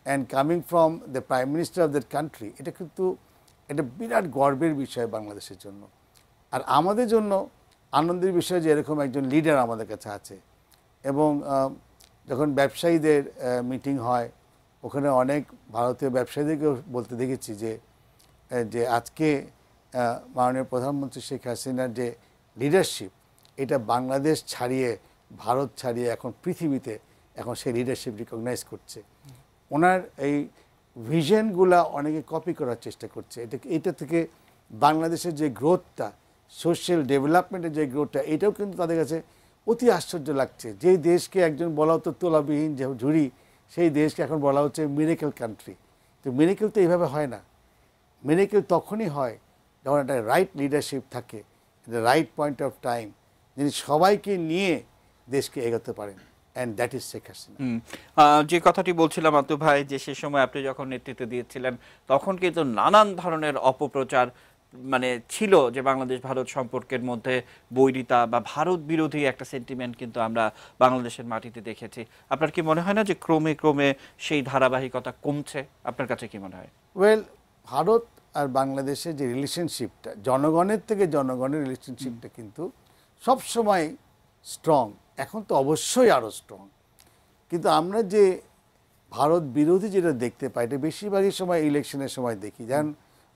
and coming from the prime minister of that country, এটা কিন্তু একটা বিরাট গর্বের বিষয় বাংলাদেশের জন্য। আর আমাদের জন্য আনন্দের বিষয় যে এরকম একজন লিডার আমাদের কাছে আছে। এবং যখন ব্যবসায়ীদের মিটিং হয়, ওখানে অনেক ভারতীয় ব্যবসায়ীদেরকেও বলতে দেখেছি যে আজকে মাননীয় প্রধানমন্ত্রী শেখ হাসিনার যে লিডারশিপ, এটা বাংলাদেশ ছাড়িয়ে, ভারত ছাড়িয়ে এখন পৃথিবীতে এখন সেই লিডারশিপ রিকগনাইজ করছে। ওনার এই ভিশনগুলা অনেকে কপি করার চেষ্টা করছে। এটা থেকে বাংলাদেশের যে গ্রোথটা, সোশ্যাল ডেভেলপমেন্টের যে গ্রোথটা, এটাও কিন্তু তাদের কাছে অতি আশ্চর্য লাগছে। যেই দেশকে একজন বলা হতো তোলাবিহীন যে ঝুড়ি, সেই দেশকে এখন বলা হচ্ছে মিরাকেল কান্ট্রি। তো মিরাকেল তো এইভাবে হয় না। মিরাকেল তখনই হয় যখন একটা রাইট লিডারশিপ থাকে, একটা রাইট পয়েন্ট অফ টাইম, যিনি সবাইকে নিয়ে দেশকে এগোতে পারেন, and that is Sheikh Hasina. যে কথাটি বলছিলাম আতু ভাই, যে সে সময় আপনি যখন নেতৃত্ব দিয়েছিলেন তখন কিন্তু নানান ধরনের অপপ্রচার মানে ছিল যে বাংলাদেশ ভারত সম্পর্কের মধ্যে বৈরিতা বা ভারত বিরোধী একটা সেন্টিমেন্ট কিন্তু আমরা বাংলাদেশের মাটিতে দেখেছি। আপনার কি মনে হয় না যে ক্রমে ক্রমে সেই ধারাবাহিকতা কমছে? আপনার কাছে কি মনে হয়? ওয়েল, ভারত আর বাংলাদেশের যে রিলেশনশিপটা, জনগণের থেকে জনগণের রিলেশনশিপটা কিন্তু সবসময় স্ট্রং, এখন তো অবশ্যই আরও স্ট্রং। কিন্তু আমরা যে ভারত বিরোধী যেটা দেখতে পাই, এটা বেশিরভাগই সময় ইলেকশনের সময় দেখি। যেমন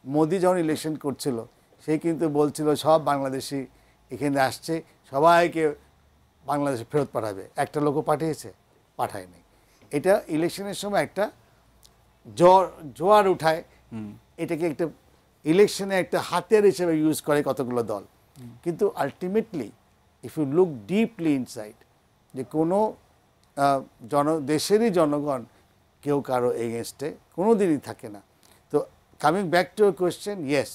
মোদি যখন ইলেকশন করছিল, সে কিন্তু বলছিল সব বাংলাদেশি এখানে আসছে, সবাইকে বাংলাদেশে ফেরত পাঠাবে। একটা লোকও পাঠিয়েছে? পাঠায়নি। এটা ইলেকশনের সময় একটা জোয়ার উঠায়, এটাকে একটা ইলেকশনে একটা হাতিয়ার হিসেবে ইউজ করে কতগুলো দল। কিন্তু ultimately if you look deeply inside, যে কোনো দেশেরই জনগণ কেউ কারো এগেনস্টে কোনো দিনই থাকে না। তো coming back to your question, yes,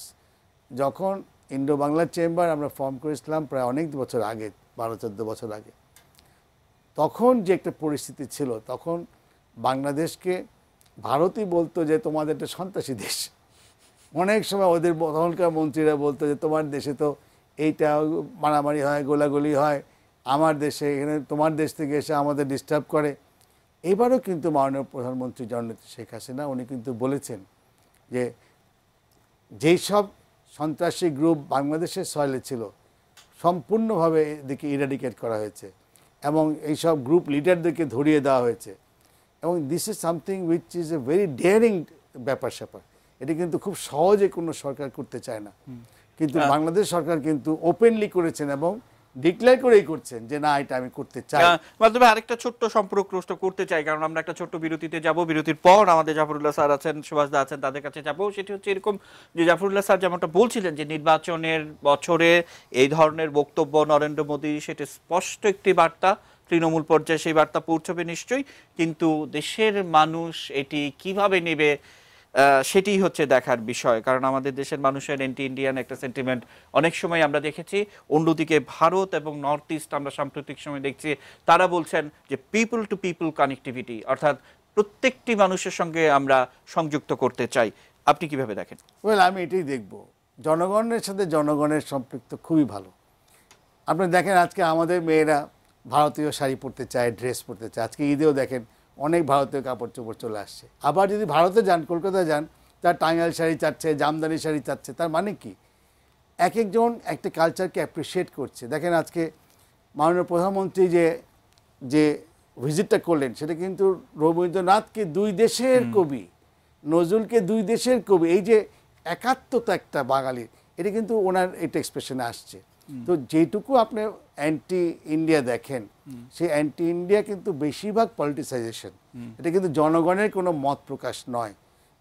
যখন ইন্ডো বাংলা চেম্বার আমরা ফর্ম করেছিলাম প্রায় অনেক বছর আগে, 12-14 বছর আগে, তখন যে একটা পরিস্থিতি ছিল, তখন বাংলাদেশকে ভারতই বলতো যে তোমাদের একটা সন্ত্রাসী দেশ। অনেক সময় ওদের তখনকার মন্ত্রীরা বলতো যে তোমার দেশে তো এইটা মারামারি হয়, গোলাগুলি হয়, আমার দেশে এখানে তোমার দেশ থেকে এসে আমাদের ডিস্টার্ব করে। এবারও কিন্তু মাননীয় প্রধানমন্ত্রী জননেত্রী শেখ হাসিনা উনি কিন্তু বলেছেন যে যেই সব সন্ত্রাসী গ্রুপ বাংলাদেশের সয়েলে ছিল সম্পূর্ণভাবে এদিকে ইরাডিকেট করা হয়েছে এবং এইসব গ্রুপ লিডারদেরকে ধরিয়ে দেওয়া হয়েছে। এবং this is something which is a very daring ব্যাপার স্যাপার। এটা কিন্তু খুব সহজে কোনো সরকার করতে চায় না, কিন্তু বাংলাদেশ সরকার কিন্তু ওপেনলি করেছেন এবং ডিক্লেয়ার করেই করছেন যে না, এটা আমি করতে চাই। মাধ্যমে আরেকটা ছোট্ট সম্পর্ক করতে চাই, কারণ আমরা একটা ছোট্ট বিরতিতে যাব। বিরতির পর আমাদের জাফরুল্লাহ স্যার আছেন, সুভাষ দা আছেন, তাদের কাছে যাব। সেটি হচ্ছে এরকম যে জাফরুল্লাহ স্যার যেমনটা বলছিলেন যে নির্বাচনের বছরে এই ধরনের বক্তব্য নরেন্দ্র মোদী, সেটি স্পষ্ট একটি বার্তা, তৃণমূল পর্যায়ে সেই বার্তা পৌঁছবে নিশ্চয়ই, কিন্তু দেশের মানুষ এটি কিভাবে নেবে সেটি হচ্ছে দেখার বিষয়। কারণ আমাদের দেশের মানুষের অ্যান্টি ইন্ডিয়ান একটা সেন্টিমেন্ট অনেক সময় আমরা দেখেছি। অন্যদিকে ভারত এবং নর্থ ইস্ট আমরা সাম্প্রতিক সময় দেখছি তারা বলছেন যে পিপল টু পিপল কানেক্টিভিটি, অর্থাৎ প্রত্যেকটি মানুষের সঙ্গে আমরা সংযুক্ত করতে চাই। আপনি কিভাবে দেখেন? ওয়েল, আমি এটাই দেখব, জনগণের সাথে জনগণের সম্পৃক্ত খুবই ভালো। আপনি দেখেন আজকে আমাদের মেয়েরা ভারতীয় শাড়ি পরতে চায়, ড্রেস পরতে চায়। আজকে ঈদেও দেখেন অনেক ভারতীয় কাপড় চোপড় চলে আসছে। আবার যদি ভারতে যান, কলকাতায় যান, তার টাঙ্গাইল শাড়ি চাচ্ছে, জামদানি শাড়ি চাচ্ছে। তার মানে কি, এক একজন একটা কালচারকে অ্যাপ্রিসিয়েট করছে। দেখেন আজকে মাননীয় প্রধানমন্ত্রী যে ভিজিটটা করলেন, সেটা কিন্তু রবীন্দ্রনাথকে দুই দেশের কবি, নজরুলকে দুই দেশের কবি, এই যে একাত্মতা একটা বাঙালির, এটা কিন্তু ওনার এটা এক্সপ্রেশনে আসছে। তো যেটুকু আপনি অ্যান্টি ইন্ডিয়া দেখেন, সেই অ্যান্টি ইন্ডিয়া কিন্তু বেশিরভাগ পলিটিসাইজেশন, এটা কিন্তু জনগণের কোনো মত প্রকাশ নয়।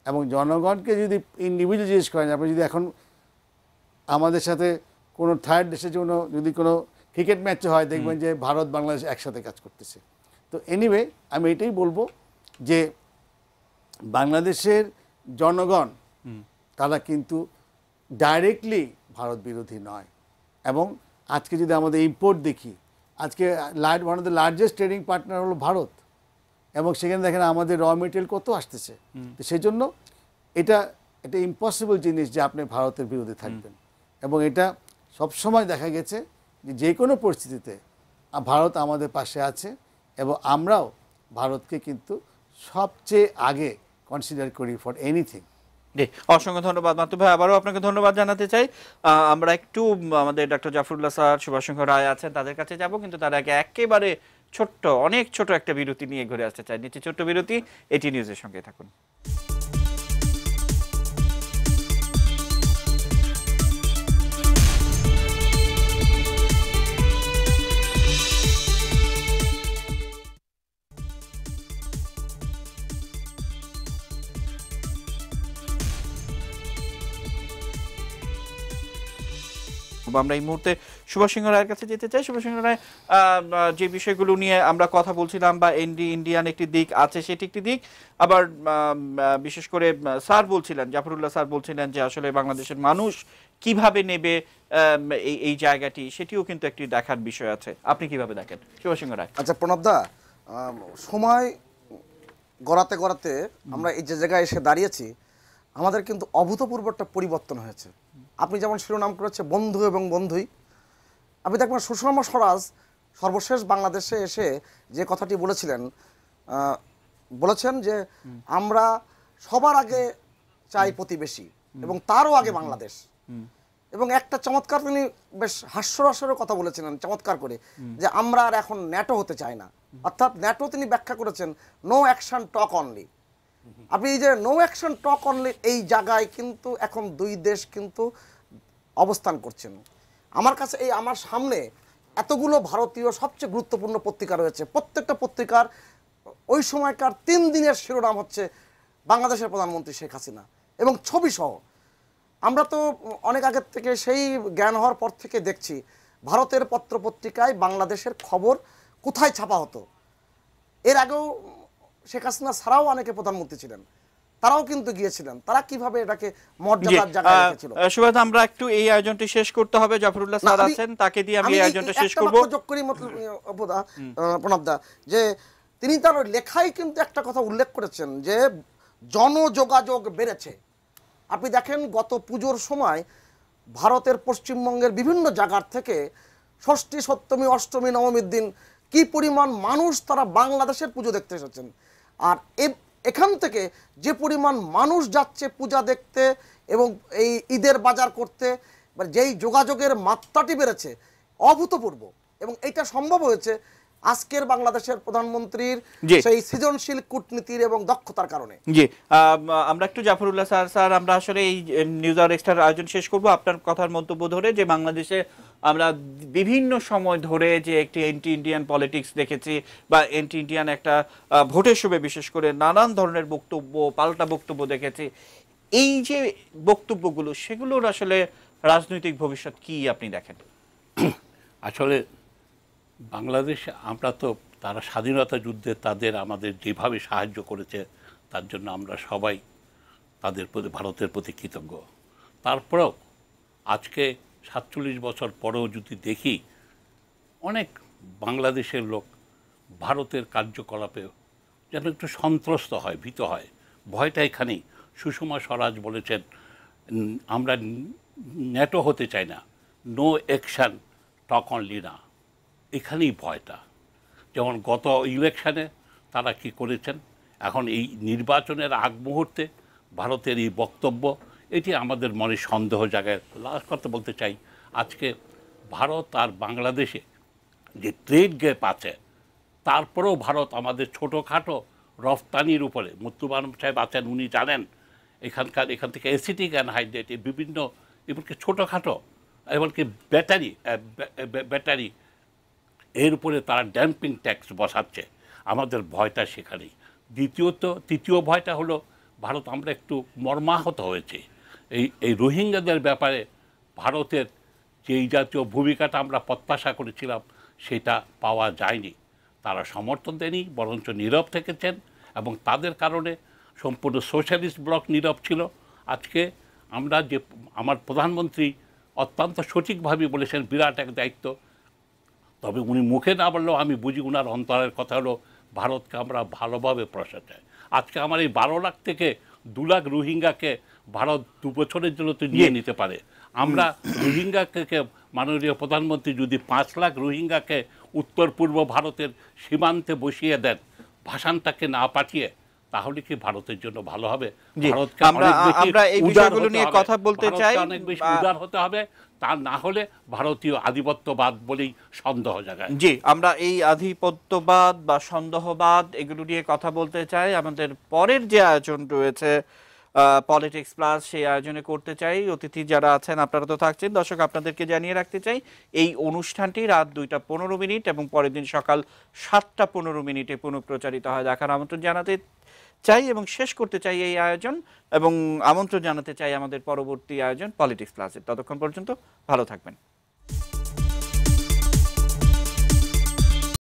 এবং জনগণকে যদি ইন্ডিভিজুয়াল জিজ্ঞেস করেন, আপনি যদি এখন আমাদের সাথে কোনো থার্ড দেশের জন্য যদি কোনো ক্রিকেট ম্যাচ হয়, দেখবেন যে ভারত বাংলাদেশ একসাথে কাজ করতেছে। তো এনিওয়ে, আমি এটাই বলবো যে বাংলাদেশের জনগণ তারা কিন্তু ডাইরেক্টলি ভারত বিরোধী নয়। এবং আজকে যদি আমাদের ইম্পোর্ট দেখি, আজকে one of the largest trading partner হলো ভারত, এবং সেখানে দেখেন আমাদের র মেটেরিয়াল কত আসতেছে। তো সেই জন্য এটা ইম্পসিবল জিনিস যে আপনি ভারতের বিরুদ্ধে থাকবেন। এবং এটা সবসময় দেখা গেছে যে কোনো পরিস্থিতিতে ভারত আমাদের পাশে আছে এবং আমরাও ভারতকে কিন্তু সবচেয়ে আগে কনসিডার করি ফর এনিথিং। জি, অসংখ্য ধন্যবাদ মাতুব ভাই, আবারও আপনাকে ধন্যবাদ জানাতে চাই। আমরা একটু আমাদের ডক্টর জাফরুল্লাহ স্যার, সুভাষচন্দ্র রায় আছেন, তাদের কাছে যাব, কিন্তু তার আগে একেবারে ছোট্ট, অনেক ছোট একটা বিরতি নিয়ে ঘুরে আসতে চাই। নিচে ছোট্ট বিরতি, এটি নিউজের সঙ্গে থাকুন। আমরা এই মুহূর্তে সুভাষ সিংহ রায়ের কাছে যেতে চাই। সুভাষ সিংহ রায়, যে বিষয়গুলো নিয়ে আমরা কথা বলছিলাম, বা ইন্ডিয়ান একটি দিক আছে, সেটি একটি দিক, আবার বিশেষ করে স্যার বলছিলেন, জাফরুল্লাহ স্যার বলছিলেন যে আসলে বাংলাদেশের মানুষ কিভাবে নেবে এই জায়গাটি, সেটিও কিন্তু একটি দেখার বিষয় আছে। আপনি কিভাবে দেখেন সুভাষ সিংহ রায়? আচ্ছা প্রণবদা, সময় গড়াতে গড়াতে আমরা এই যে জায়গায় এসে দাঁড়িয়েছি, আমাদের কিন্তু অভূতপূর্ব একটা পরিবর্তন হয়েছে। আপনি যেমন শিরোনাম করেছে বন্ধু এবং বন্ধুই, আপনি দেখবেন সুষমা স্বরাজ সর্বশেষ বাংলাদেশে এসে যে কথাটি বলেছেন যে আমরা সবার আগে চাই প্রতিবেশী এবং তারও আগে বাংলাদেশ। এবং একটা চমৎকার তিনি বেশ হাস্যরসেরও কথা বলেছিলেন চমৎকার করে, যে আমরা আর এখন ন্যাটো হতে চাই না। অর্থাৎ ন্যাটো তিনি ব্যাখ্যা করেছেন নো অ্যাকশন টক অনলি। আপনি এই যে নো অ্যাকশন টক অনলি, এই জায়গায় কিন্তু এখন দুই দেশ কিন্তু অবস্থান করছেন। আমার কাছে আমার সামনে এতগুলো ভারতীয় সবচেয়ে গুরুত্বপূর্ণ পত্রিকা রয়েছে, প্রত্যেকটা পত্রিকার ওই সময়কার 3 দিনের শিরোনাম হচ্ছে বাংলাদেশের প্রধানমন্ত্রী শেখ হাসিনা এবং ছবি সহ। আমরা তো অনেক আগের থেকে, সেই জ্ঞান হওয়ার পর থেকে দেখছি ভারতের পত্রপত্রিকায় বাংলাদেশের খবর কোথায় ছাপা হতো। এর আগেও শেখ হাসিনা ছাড়াও অনেকে প্রধানমন্ত্রী ছিলেন, তারাও কিন্তু গিয়েছিলেন, তারা কিভাবে এটাকে মর্যাদার জায়গায় রেখেছিল। সুভাষ, আমরা একটু এই আয়োজনটি শেষ করতে হবে। জাফরুল্লাহ স্যার আছেন, তাকে দিয়ে আমি এই আয়োজনটা শেষ করব। যোগ করি প্রণবদা, যে তিনি তার লেখায় কিন্তু একটা কথা উল্লেখ করেছেন যে জনযোগাযোগ বেড়েছে। আপনি দেখেন গত পুজোর সময় ভারতের পশ্চিমবঙ্গের বিভিন্ন জায়গার থেকে ষষ্ঠী, সপ্তমী, অষ্টমী, নবমীর দিন কি পরিমাণ মানুষ তারা বাংলাদেশের পুজো দেখতে এসেছেন। আর এখান থেকে যে পরিমাণ মানুষ যাচ্ছে পূজা দেখতে এবং এই ঈদের বাজার করতে, যেই যোগাযোগের মাত্রাটি বেড়েছে অভূতপূর্ব, এবং এটা সম্ভব হয়েছে আজকের বাংলাদেশের প্রধানমন্ত্রীর সেই সৃজনশীল কূটনীতির এবং দক্ষতার কারণে। জি, আমরা একটু জাফরুল্লাহ স্যার, আমরা আসলে এই নিউজ আওয়ার এক্সট্রার আয়োজন শেষ করব আপনার কথার মন্তব্য ধরে, যে বাংলাদেশে আমরা বিভিন্ন সময় ধরে যে একটি অ্যান্টি ইন্ডিয়ান পলিটিক্স দেখেছি, বা অ্যান্টি ইন্ডিয়ান একটা ভোটের সময় বিশেষ করে নানান ধরনের বক্তব্য, পাল্টা বক্তব্য দেখেছি। এই যে বক্তব্যগুলো, সেগুলোর আসলে রাজনৈতিক ভবিষ্যৎ কি আপনি দেখেন? আসলে বাংলাদেশে আমরা তো, তারা স্বাধীনতা যুদ্ধে তাদের আমাদের যেভাবে সাহায্য করেছে, তার জন্য আমরা সবাই তাদের প্রতি, ভারতের প্রতি কৃতজ্ঞ। তারপরেও আজকে 47 বছর পরেও যদি দেখি, অনেক বাংলাদেশের লোক ভারতের কার্যকলাপে যেন একটু সন্ত্রস্ত হয়, ভীত হয়। ভয়টা এখানেই। সুষমা স্বরাজ বলেছেন আমরা ন্যাটো হতে চাই না, নো অ্যাকশন টক অনলি না। এখানেই ভয়টা। যেমন গত ইলেকশানে তারা কি করেছেন, এখন এই নির্বাচনের আগ মুহূর্তে ভারতের এই বক্তব্য, এটি আমাদের মনে সন্দেহ জায়গায়। লাস্ট কথা বলতে চাই, আজকে ভারত আর বাংলাদেশে যে ট্রেড গ্যাপ আছে, তারপরেও ভারত আমাদের ছোটোখাটো রফতানির উপরে, মুত্তুবান সাহেব আছেন, উনি জানেন এখান থেকে অ্যাসিটিক অ্যানহাইড্রেট, বিভিন্ন এমনকি ছোটোখাটো, এমনকি ব্যাটারি এর উপরে তারা ড্যাম্পিং ট্যাক্স বসাচ্ছে। আমাদের ভয়টা সেখানেই। তৃতীয় ভয়টা হলো ভারত, আমরা একটু মর্মাহত হয়েছে এই রোহিঙ্গাদের ব্যাপারে। ভারতের যেই জাতীয় ভূমিকাটা আমরা প্রত্যাশা করেছিলাম, সেটা পাওয়া যায়নি। তারা সমর্থন দেয়নি, বরঞ্চ নীরব থেকেছেন, এবং তাদের কারণে সম্পূর্ণ সোশ্যালিস্ট ব্লক নীরব ছিল। আজকে আমরা যে, আমার প্রধানমন্ত্রী অত্যন্ত সঠিকভাবে বলেছেন বিরাট এক দায়িত্ব, তবে উনি মুখে না বললেও আমি বুঝি উনার অন্তরের কথা হলো ভারতকে আমরা ভালোভাবে প্রসার চাই। আজকে আমার এই 12 লাখ থেকে 2 লাখ রোহিঙ্গাকে ভারত 2 বছরের জন্য তো নিয়ে নিতে পারে। আমরা রোহিঙ্গাকে, মাননীয় প্রধানমন্ত্রী যদি 5 লাখ রোহিঙ্গাকে উত্তর পূর্ব ভারতের সীমান্তে বসিয়ে দেন, ভাষানটাকে না পাঠিয়ে, তাহলে কি ভারতের জন্য ভালো হবে? জি, ভারতকে আমরা অনেক বেশি আমরা এই উদার বিষয়গুলো হতে নিয়ে হবে, কথা বলতে ভারতকে চাই। অনেক বেশি উদার হতে হবে, তা না হলে ভারতীয় আধিপত্যবাদ বলেই সন্দেহ জায়গায়। জি, আমরা এই আধিপত্যবাদ বা সন্দেহবাদ এগুলো নিয়ে কথা বলতে চাই। আমাদের পরের যে আয়োজন রয়েছে পলিটিক্স প্লাস, সেই আয়োজনে করতে চাই। অতিথি যারা আছেন আপনারা তো থাকছেন, দর্শক আপনাদেরকে জানিয়ে রাখতে চাই এই অনুষ্ঠানটি রাত 2:15 এবং পরের দিন সকাল 7:15 পুনঃপ্রচারিত হয়। দেখার আমন্ত্রণ জানাতে চাই এবং শেষ করতে চাই এই আয়োজন, এবং আমন্ত্রণ জানাতে চাই আমাদের পরবর্তী আয়োজন পলিটিক্স প্লাসের। ততক্ষণ পর্যন্ত ভালো থাকবেন।